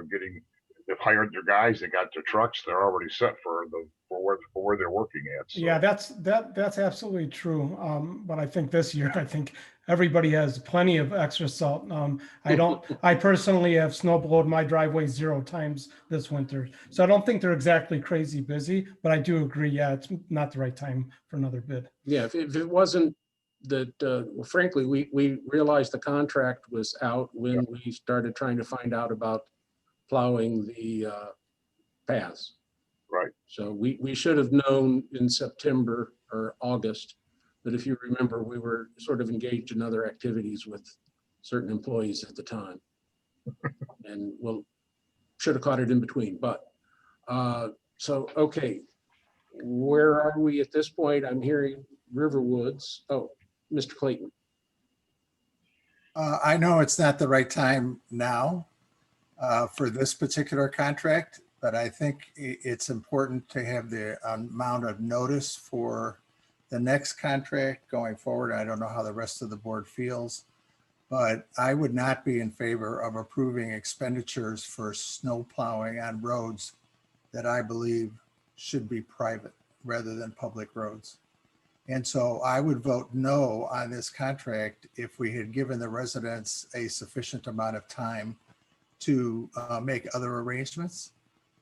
they've hired their guys, they got their trucks, they're already set for where they're working at. So. Yeah, that's absolutely true. But I think this year, I think everybody has plenty of extra salt. I personally have snowblowed my driveway 0 times this winter. So I don't think they're exactly crazy busy, but I do agree. Yeah, it's not the right time for another bid. Yeah, if it wasn't that, well, frankly, we realized the contract was out when we started trying to find out about plowing the paths. Right. So we should have known in September or August, but if you remember, we were sort of engaged in other activities with certain employees at the time. And should have caught it in between, but so, okay. Where are we at this point? I'm hearing Riverwoods. Oh, Mr. Clayton. I know it's not the right time now for this particular contract, but I think it's important to have the amount of notice for the next contract going forward. I don't know how the rest of the board feels, but I would not be in favor of approving expenditures for snow plowing on roads that I believe should be private rather than public roads. And so I would vote no on this contract if we had given the residents a sufficient amount of time to make other arrangements.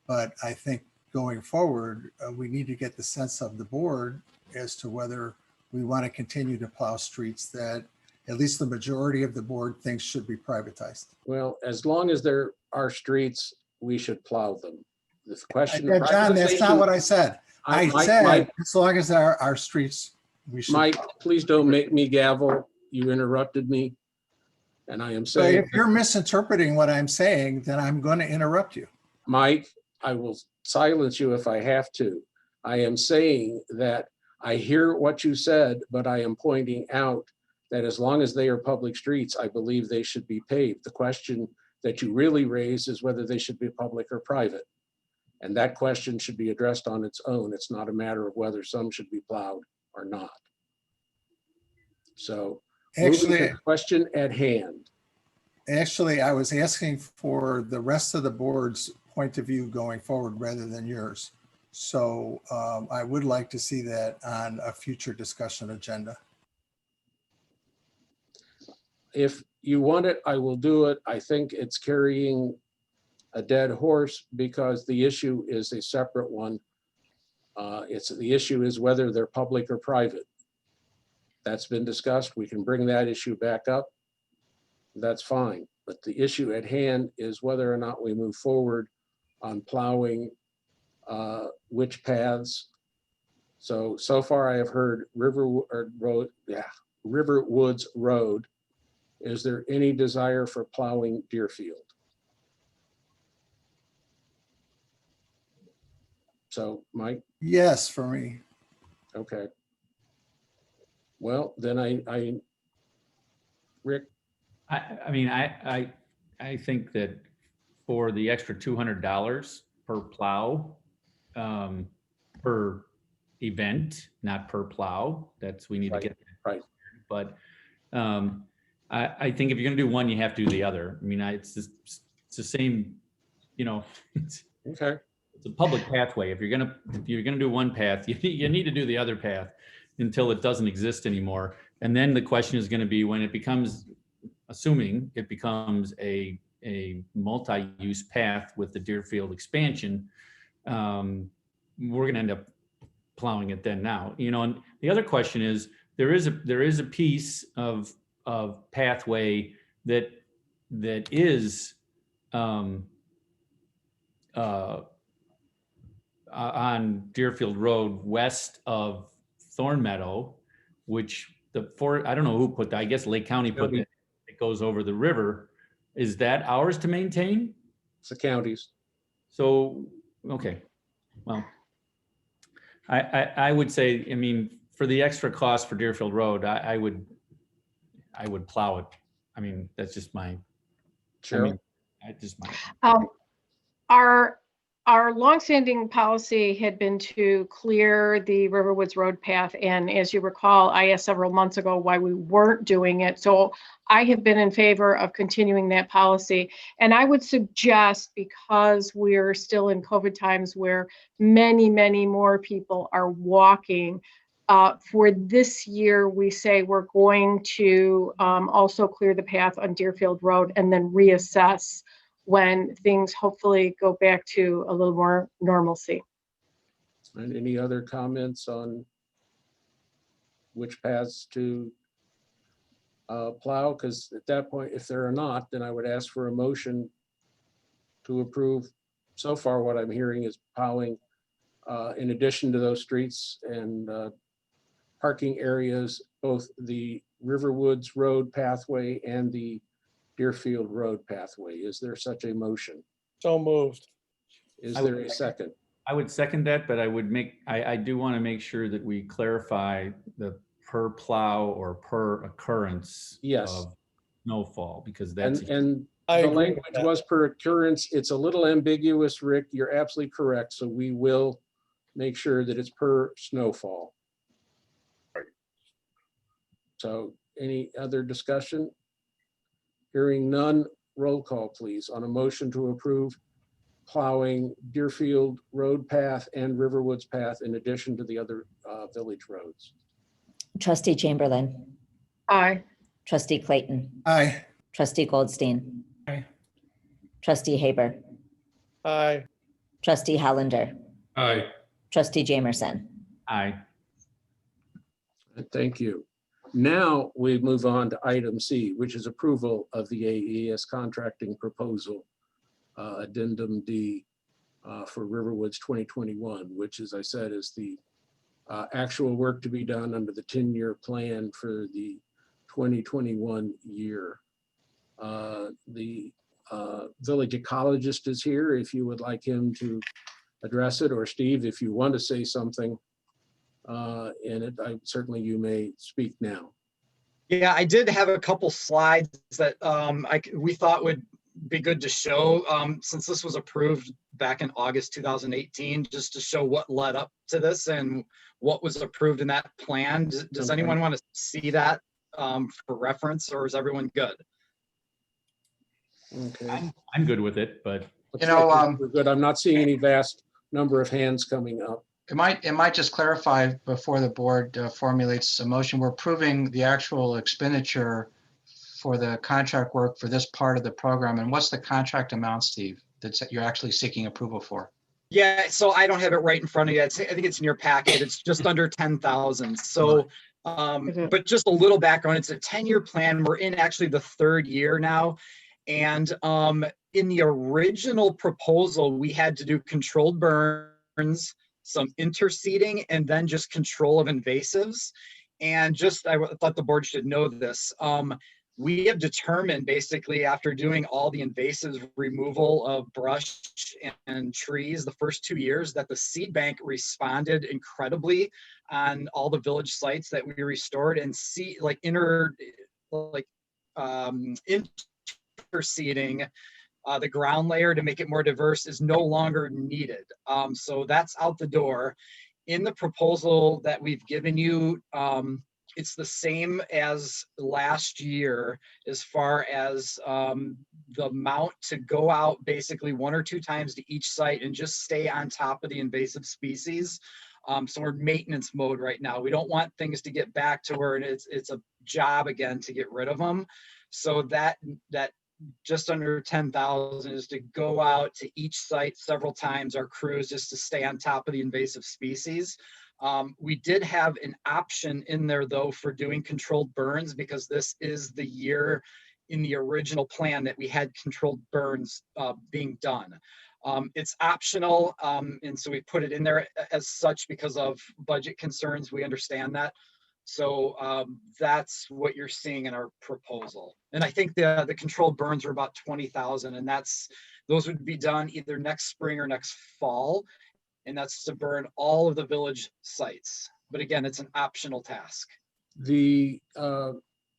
But I think going forward, we need to get the sense of the board as to whether we want to continue to plow streets that at least the majority of the board thinks should be privatized. Well, as long as there are streets, we should plow them. The question. John, that's not what I said. I said, as long as there are streets, we should. Mike, please don't make me gavel. You interrupted me. And I am So saying. if you're misinterpreting what I'm saying, then I'm going to interrupt you. Mike, I will silence you if I have to. I am saying that I hear what you said, but I am pointing out that as long as they are public streets, I believe they should be paved. The question that you really raise is whether they should be public or private. And that question should be addressed on its own. It's not a matter of whether some should be plowed or not. So Actually, the question at hand. Actually, I was asking for the rest of the board's point of view going forward rather than yours. So I would like to see that on a future discussion agenda. If you want it, I will do it. I think it's carrying a dead horse because the issue is a separate one. The issue is whether they're public or private. That's been discussed. We can bring that issue back up. That's fine. But the issue at hand is whether or not we move forward on plowing which paths. So far I have heard Riverwoods Road. Is there any desire for plowing Deerfield? So, Mike? Yes, for me. Okay. Well, then Rick? I mean, I think that for the extra $200 per plow, per event, not per plow, we need to get that right. But I think if you're gonna do one, you have to do the other. I mean, it's the same, you know, Okay. It's a public pathway. If you're gonna do one path, you need to do the other path until it doesn't exist anymore. And then the question is gonna be when it becomes, assuming it becomes a multi-use path with the Deerfield expansion, we're gonna end up plowing it then now. You know, and the other question is, there is a piece of pathway that is on Deerfield Road west of Thorn Meadow, which I don't know who put that, I guess Lake County put it. It goes over the river. Is that ours to maintain? It's the county's. So, okay, well, I would say, I mean, for the extra cost for Deerfield Road, I would plow it. I mean, that's just my, Cheryl? Our longstanding policy had been to clear the Riverwoods Road path. And as you recall, I asked several months ago why we weren't doing it. So I have been in favor of continuing that policy. And I would suggest, because we're still in COVID times where many, many more people are walking, for this year, we say we're going to also clear the path on Deerfield Road and then reassess when things hopefully go back to a little more normalcy. And any other comments on which paths to plow? Because at that point, if there are not, then I would ask for a motion to approve. So far, what I'm hearing is plowing in addition to those streets and parking areas, both the Riverwoods Road pathway and the Deerfield Road pathway. Is there such a motion? So moved. Is there a second? I would second that, but I do want to make sure that we clarify the per plow or per occurrence of snowfall, because that's. And the language was per occurrence. It's a little ambiguous, Rick. You're absolutely correct. So we will make sure that it's per snowfall. So any other discussion? Hearing none, roll call, please, on a motion to approve plowing Deerfield Road path and Riverwoods path in addition to the other village roads. Trustee Chamberlain. Aye. Trustee Clayton. Aye. Trustee Goldstein. Aye. Trustee Haber. Aye. Trustee Hollander. Aye. Trustee Jamerson. Aye. Thank you. Now we move on to item C, which is approval of the AES contracting proposal, addendum D for Riverwoods 2021, which, as I said, is the actual work to be done under the 10-year plan for the 2021 year. The village ecologist is here if you would like him to address it, or Steve, if you want to say something in it, certainly you may speak now. Yeah, I did have a couple slides that we thought would be good to show since this was approved back in August 2018, just to show what led up to this and what was approved in that plan. Does anyone want to see that for reference, or is everyone good? Okay. I'm good with it, but we're good. I'm not seeing any vast number of hands coming up. It might just clarify before the board formulates a motion. We're approving the actual expenditure for the contract work for this part of the program. And what's the contract amount, Steve, that you're actually seeking approval for? Yeah, so I don't have it right in front of you. I think it's in your packet. It's just under 10,000. So, but just a little background. It's a 10-year plan. We're in actually the third year now. And in the original proposal, we had to do controlled burns, some interseeding, and then just control of invasives. And just, I thought the board should know this. We have determined, basically, after doing all the invasive removal of brush and trees the first 2 years, that the seed bank responded incredibly on all the village sites that we restored, and interseeding the ground layer to make it more diverse is no longer needed. So that's out the door. In the proposal that we've given you, it's the same as last year as far as the amount to go out basically 1 or 2 times to each site and just stay on top of the invasive species. So we're in maintenance mode right now. We don't want things to get back to where it's a job again to get rid of them. So that just under 10,000 is to go out to each site several times, our crews, just to stay on top of the invasive species. We did have an option in there though for doing controlled burns, because this is the year in the original plan that we had controlled burns being done. It's optional, and so we put it in there as such because of budget concerns. We understand that. So that's what you're seeing in our proposal. And I think the controlled burns are about 20,000, and those would be done either next spring or next fall. And that's to burn all of the village sites. But again, it's an optional task. The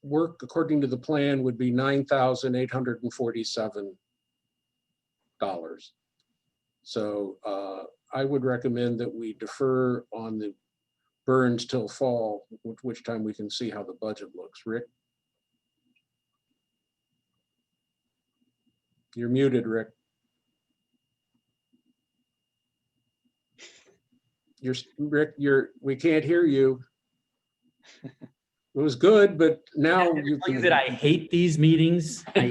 work according to the plan would be $9,847. So I would recommend that we defer on the burns till fall, which time we can see how the budget looks. Rick? You're muted, Rick. Rick, we can't hear you. It was good, but now you Tell you that I hate these meetings. I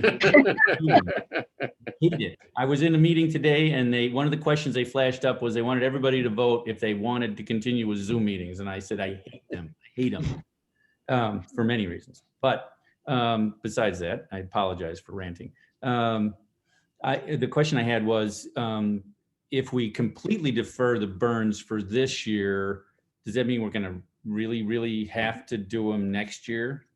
hate it. I was in a meeting today, and one of the questions they flashed up was they wanted everybody to vote if they wanted to continue with Zoom meetings, and I said I hate them. I hate them for many reasons. But besides that, I apologize for ranting. The question I had was, if we completely defer the burns for this year, does that mean we're going to really have to do them next year?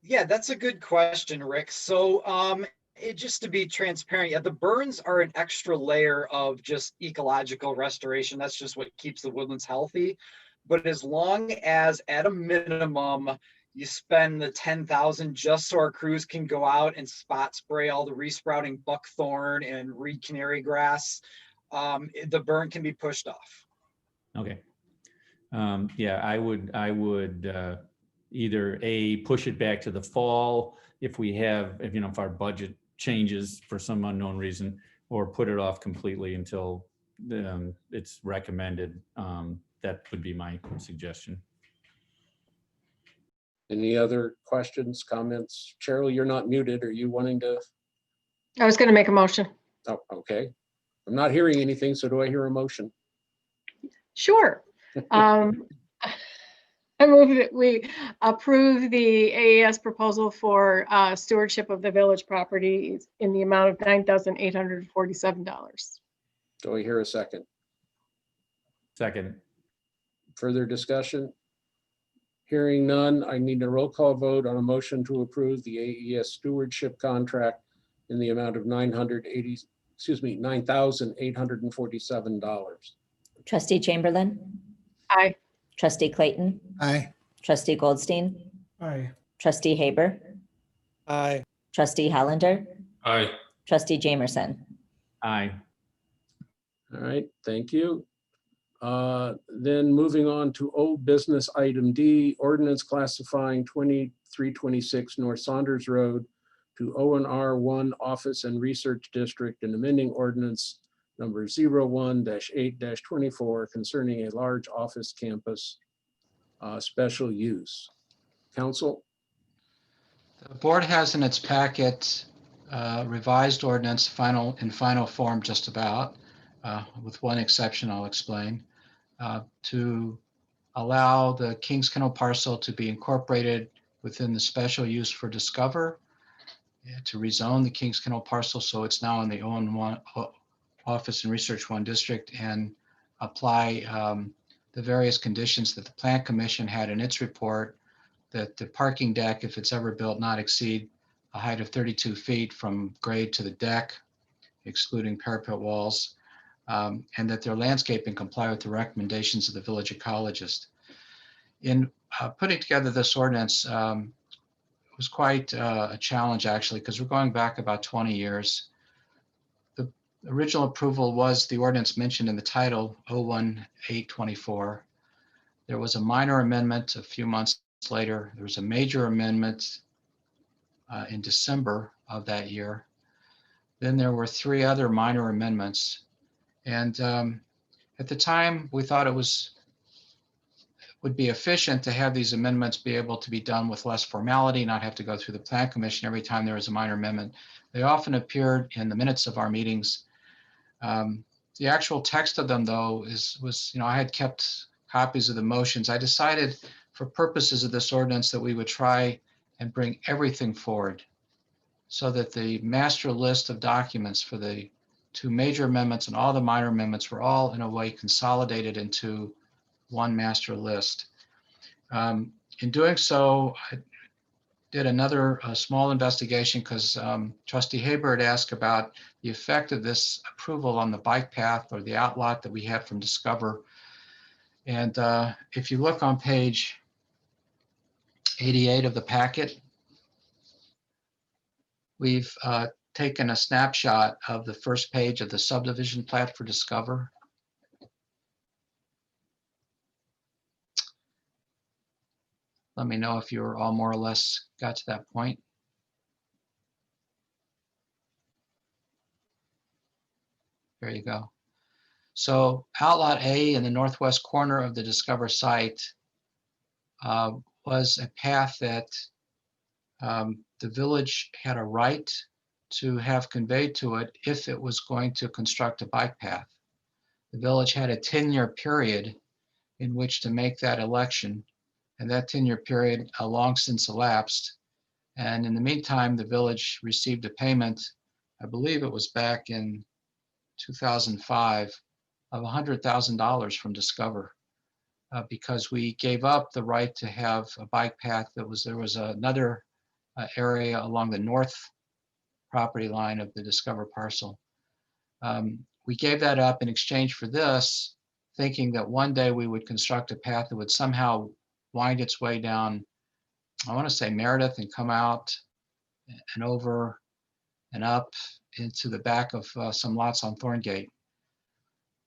Yeah, that's a good question, Rick. So just to be transparent, yeah, the burns are an extra layer of just ecological restoration. That's just what keeps the woodlands healthy. But as long as at a minimum, you spend the 10,000 just so our crews can go out and spot spray all the resprouting buckthorn and reed canary grass, the burn can be pushed off. Okay. Yeah, I would either push it back to the fall if our budget changes for some unknown reason, or put it off completely until it's recommended. That would be my suggestion. Any other questions, comments? Cheryl, you're not muted. Are you wanting to? I was going to make a motion. Oh, okay. I'm not hearing anything, so do I hear a motion? Sure. I move that we approve the AES proposal for stewardship of the village properties in the amount of $9,847. Do I hear a second? Second. Further discussion? Hearing none, I need a roll call vote on a motion to approve the AES stewardship contract in the amount of $9,847. Trustee Chamberlain, Aye. trustee Clayton, Aye. trustee Goldstein, Aye. trustee Haber, Aye. trustee Hollander, Aye. trustee Jamerson. Aye. All right, thank you. Then moving on to old business item D, ordinance classifying 2326 North Saunders Road to O&R1 Office and Research District and amending ordinance number 01-8-24 concerning a large office campus special use. Council? The board has in its packet revised ordinance in final form just about, with one exception I'll explain, to allow the Kings Kennel parcel to be incorporated within the special use for Discover, to rezone the Kings Kennel parcel so it's now in the O&R1 Office and Research 1 district, and apply the various conditions that the Plan Commission had in its report, that the parking deck, if it's ever built, not exceed a height of 32 feet from grade to the deck, excluding parapet walls, and that their landscaping comply with the recommendations of the village ecologist. In putting together this ordinance, it was quite a challenge actually, because we're going back about 20 years. The original approval was the ordinance mentioned in the title, 01-8-24. There was a minor amendment a few months later. There was a major amendment in December of that year. Then there were 3 other minor amendments. And at the time, we thought would be efficient to have these amendments be able to be done with less formality, not have to go through the Plan Commission every time there was a minor amendment. They often appeared in the minutes of our meetings. The actual text of them, though, was, I had kept copies of the motions. I decided for purposes of this ordinance that we would try and bring everything forward so that the master list of documents for the 2 major amendments and all the minor amendments were all in a way consolidated into one master list. In doing so, I did another small investigation because Trustee Haber had asked about the effect of this approval on the bike path or the outlot that we had from Discover. And if you look on page 88 of the packet, we've taken a snapshot of the first page of the subdivision plat for Discover. Let me know if you're all more or less got to that point. There you go. So Outlot A in the northwest corner of the Discover site was a path that the village had a right to have conveyed to it if it was going to construct a bike path. The village had a 10-year period in which to make that election, and that 10-year period long since elapsed. And in the meantime, the village received a payment, I believe it was back in 2005, of $100,000 from Discover because we gave up the right to have a bike path. There was another area along the north property line of the Discover parcel. We gave that up in exchange for this, thinking that one day we would construct a path that would somehow wind its way down, I want to say Meredith, and come out and over and up into the back of some lots on Thorngate.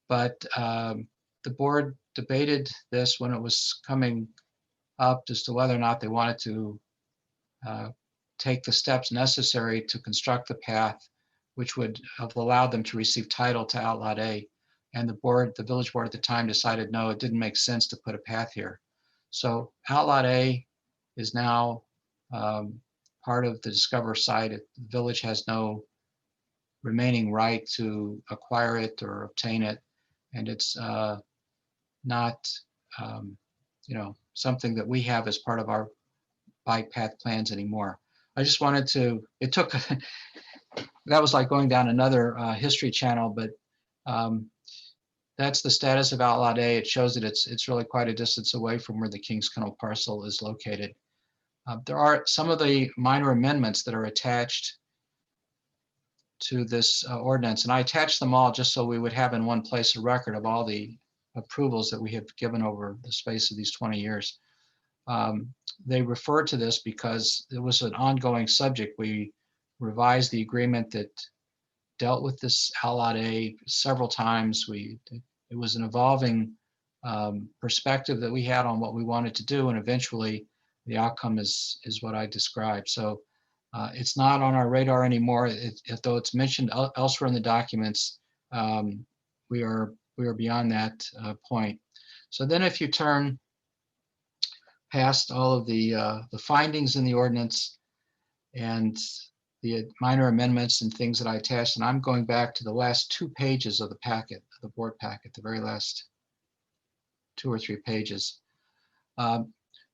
But the board debated this when it was coming up as to whether or not they wanted to take the steps necessary to construct the path, which would have allowed them to receive title to Outlot A. And the village board at the time decided, no, it didn't make sense to put a path here. So Outlot A is now part of the Discover site. The village has no remaining right to acquire it or obtain it. And it's not, something that we have as part of our bike path plans anymore. I just wanted to, that was like going down another history channel, but that's the status of Outlot A. It shows that it's really quite a distance away from where the Kings Kennel parcel is located. There are some of the minor amendments that are attached to this ordinance, and I attached them all just so we would have in one place a record of all the approvals that we have given over the space of these 20 years. They refer to this because it was an ongoing subject. We revised the agreement that dealt with this Outlot A several times. It was an evolving perspective that we had on what we wanted to do, and eventually the outcome is what I described. So it's not on our radar anymore, though it's mentioned elsewhere in the documents. We are beyond that point. So then if you turn past all of the findings in the ordinance and the minor amendments and things that I attached, and I'm going back to the last 2 pages of the packet, the board packet, the very last 2 or 3 pages.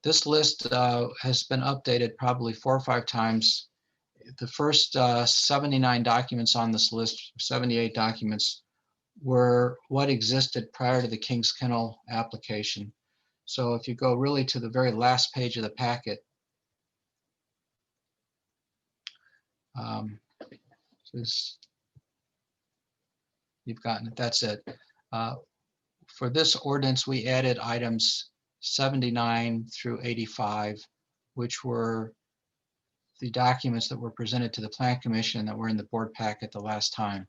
This list has been updated probably 4 or 5 times. The first 79 documents on this list, 78 documents, were what existed prior to the Kings Kennel application. So if you go really to the very last page of the packet, you've gotten it, that's it. For this ordinance, we added items 79 through 85, which were the documents that were presented to the Plan Commission that were in the board packet the last time.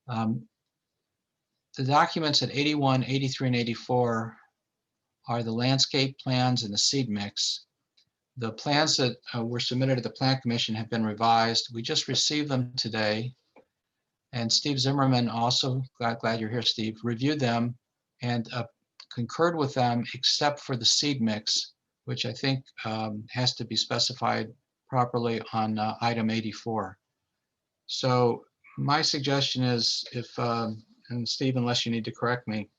The documents at 81, 83, and 84 are the landscape plans and the seed mix. The plans that were submitted to the Plan Commission have been revised. We just received them today. And Steve Zimmerman also, glad you're here, Steve, reviewed them and concurred with them except for the seed mix, which I think has to be specified properly on item 84. So my suggestion is if, and Steve, unless you need to correct me,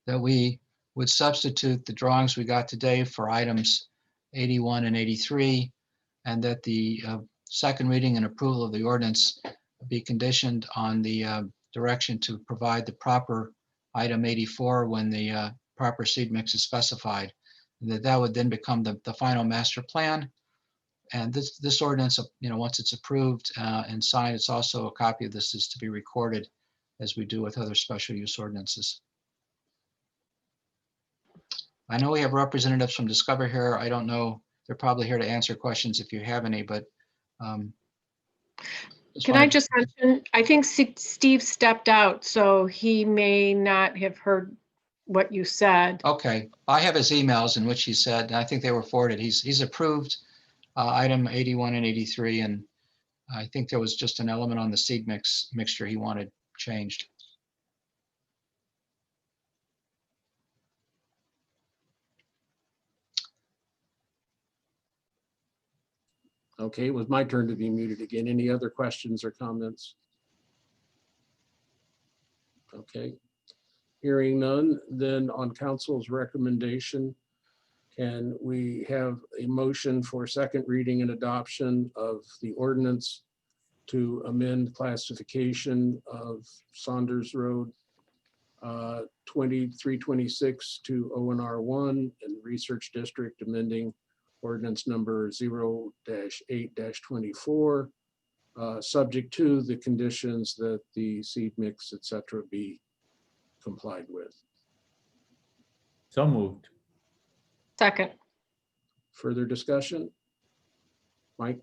that we would substitute the drawings we got today for items 81 and 83, and that the second reading and approval of the ordinance be conditioned on the direction to provide the proper item 84 when the proper seed mix is specified. And that would then become the final master plan. And this ordinance, once it's approved and signed, it's also a copy of this is to be recorded as we do with other special use ordinances. I know we have representatives from Discover here. I don't know, they're probably here to answer questions if you have any, but. Can I just mention, I think Steve stepped out, so he may not have heard what you said. Okay, I have his emails in which he said, and I think they were forwarded. He's approved item 81 and 83, and I think there was just an element on the seed mixture he wanted changed. Okay, it was my turn to be muted again. Any other questions or comments? Okay, hearing none, then on council's recommendation, can we have a motion for second reading and adoption of the ordinance to amend classification of Saunders Road 2326 to ONR1 and Research District, amending ordinance number 0-8-24, subject to the conditions that the seed mix, et cetera, be complied with. So moved. Second. Further discussion? Mike?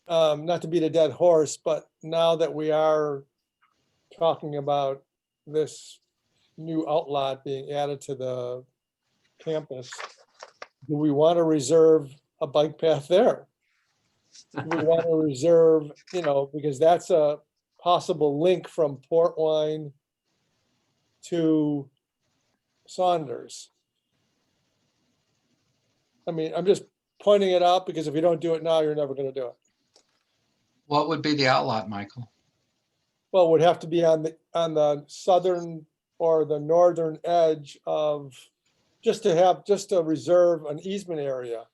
Not to beat a dead horse, but now that we are talking about this new outlot being added to the campus, do we want to reserve a bike path there? Do we want to reserve, because that's a possible link from Port Wine to Saunders. I mean, I'm just pointing it out because if you don't do it now, you're never going to do it. What would be the outlot, Michael? Well, it would have to be on the southern or the northern edge of, just to reserve an easement area,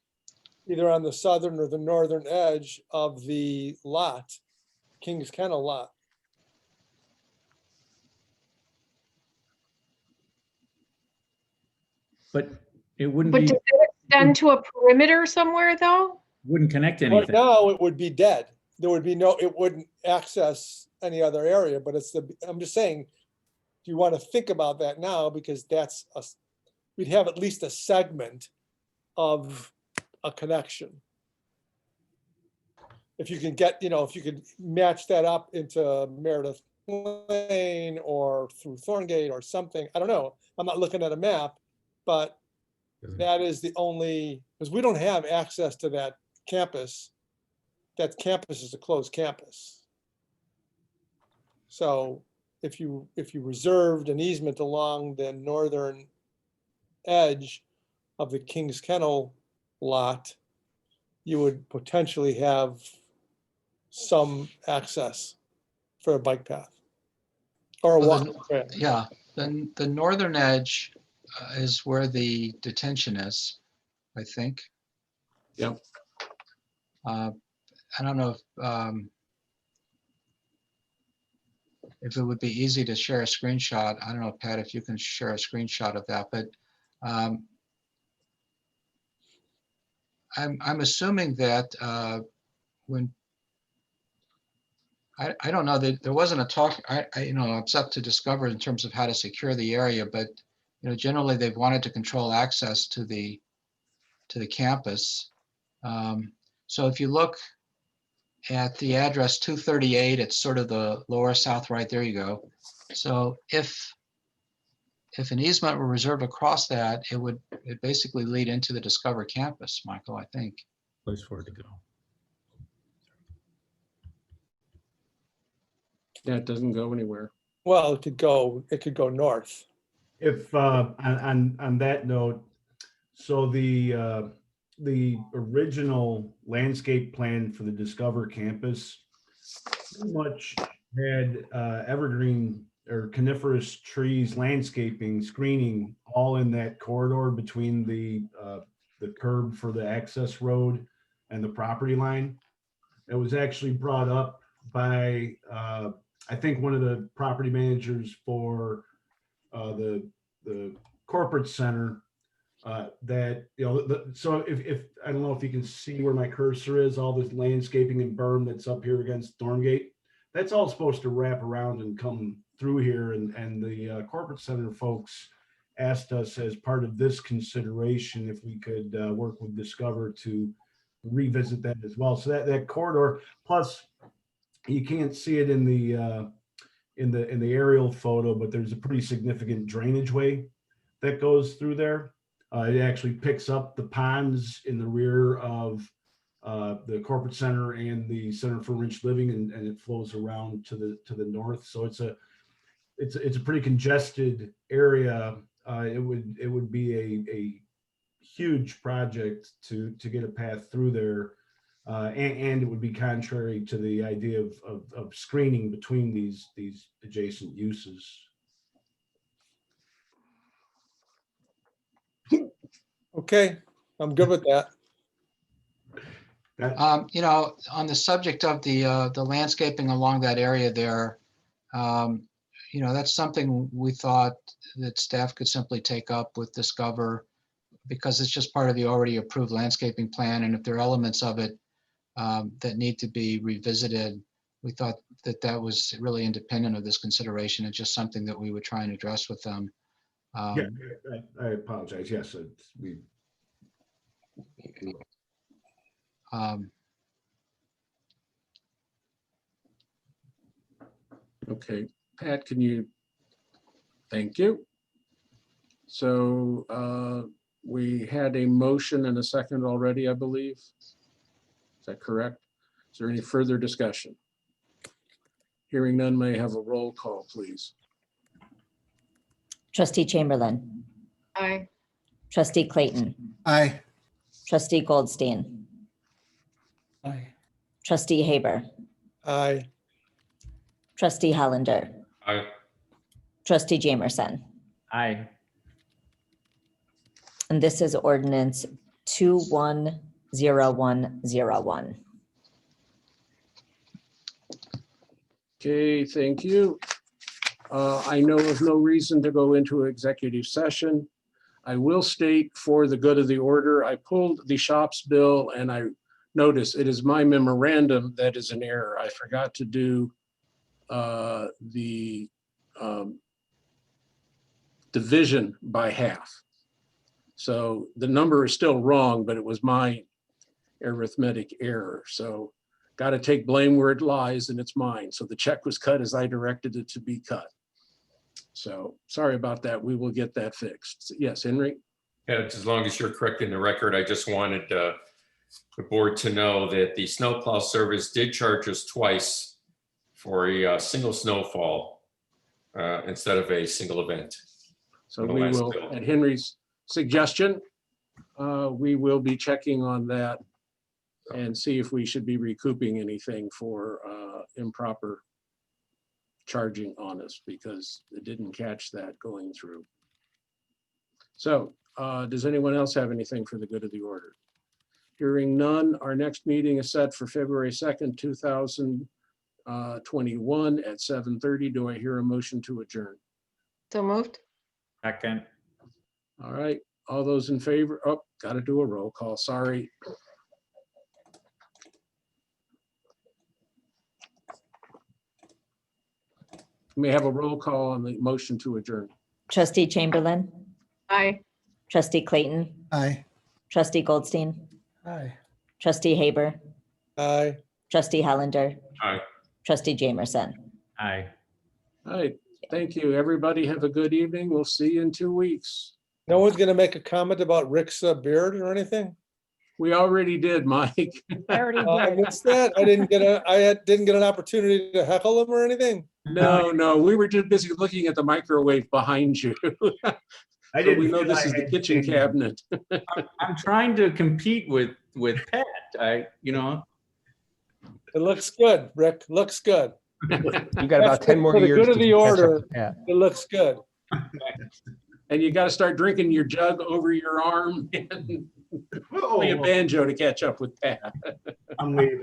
either on the southern or the northern edge of the lot, Kings Kennel lot. But it wouldn't But be, does it extend to a perimeter somewhere, though? wouldn't connect to Right anything. now, it would be dead. There would be it wouldn't access any other area, but I'm just saying, do you want to think about that now? Because we'd have at least a segment of a connection. If you can if you could match that up into Meredith Lane or through Thorngate or something, I don't know. I'm not looking at a map, but that is the only, because we don't have access to that campus. That campus is a closed campus. So if you reserved an easement along the northern edge of the Kings Kennel lot, you would potentially have some access for a bike path or a walking trail. Yeah, then the northern edge is where the detention is, I think. Yep. I don't know if it would be easy to share a screenshot. I don't know, Pat, if you can share a screenshot of that, but I'm assuming that when I don't know, that there wasn't a talk, it's up to Discover in terms of how to secure the area, but generally they've wanted to control access to the campus. So if you look at the address 238, it's sort of the lower south right, there you go. So if if an easement were reserved across that, it basically lead into the Discover campus, Michael, I think. Place for it to go. Yeah, it doesn't go anywhere. Well, it could go north. If, on that note, so the original landscape plan for the Discover campus pretty much had evergreen or coniferous trees, landscaping, screening, all in that corridor between the curb for the access road and the property line. It was actually brought up by, I think, one of the property managers for the corporate center, that, you know, so if, I don't know if you can see where my cursor is, all this landscaping and berm that's up here against Stormgate, that's all supposed to wrap around and come through here. And the corporate center folks asked us, as part of this consideration, if we could work with Discover to revisit that as well. So that corridor, plus you can't see it in the aerial photo, but there's a pretty significant drainage way that goes through there. It actually picks up the ponds in the rear of the corporate center and the Center for Rich Living, and it flows around to the north. So it's a pretty congested area. It would be a huge project to get a path through there, and it would be contrary to the idea of screening between these adjacent uses. Okay, I'm good with that. You know, on the subject of the landscaping along that area there, you know, that's something we thought that staff could simply take up with Discover, because it's just part of the already approved landscaping plan. And if there are elements of it that need to be revisited, we thought that was really independent of this consideration. It's just something that we would try and address with them. Yeah, I apologize. Yes, Okay, Pat, can you? Thank you. So we had a motion and a second already, I believe. Is that correct? Is there any further discussion? Hearing none, may I have a roll call, please? Trustee Chamberlain. Aye. Trustee Clayton. Aye. Trustee Goldstein. Aye. Trustee Haber. Aye. Trustee Hollander. Aye. Trustee Jamerson. Aye. And this is ordinance 210101. Okay, thank you. I know of no reason to go into executive session. I will state, for the good of the order, I pulled the shops bill and I noticed it is my memorandum that is an error. I forgot to do the division by half. So the number is still wrong, but it was my arithmetic error. So got to take blame where it lies, and it's mine. So the check was cut as I directed it to be cut. So sorry about that. We will get that fixed. Yes, Henry? Yeah, as long as you're correcting the record, I just wanted the board to know that the snowplow service did charge us twice for a single snowfall instead of a single event. So we will, at Henry's suggestion, we will be checking on that and see if we should be recouping anything for improper charging on us, because it didn't catch that going through. So does anyone else have anything for the good of the order? Hearing none, our next meeting is set for February 2nd, 2021 at 7:30. Do I hear a motion to adjourn? So moved. Second. All right, all those in favor? Oh, got to do a roll call, sorry. We may have a roll call on the motion to adjourn. Trustee Chamberlain. Aye. Trustee Clayton. Aye. Trustee Goldstein. Aye. Trustee Haber. Aye. Trustee Hollander. Aye. Trustee Jamerson. Aye. All right, Thank you. Everybody have a good evening. We'll see you in 2 weeks. No one's gonna make a comment about Rick's beard or anything? We already did, Mike. I already I did. missed that. I didn't get an opportunity to heckle him or anything. No, we were too busy looking at the microwave behind you. I So we didn't know feel this I is the had kitchen seen- cabinet. I'm trying to compete with Pat. It looks good, Rick. Looks good. You got about That's 10 more for the years. good of to the catch up order. with Pat. It looks good. And you got to start drinking your jug over your arm and play a banjo to catch up with Pat. I'm leaving.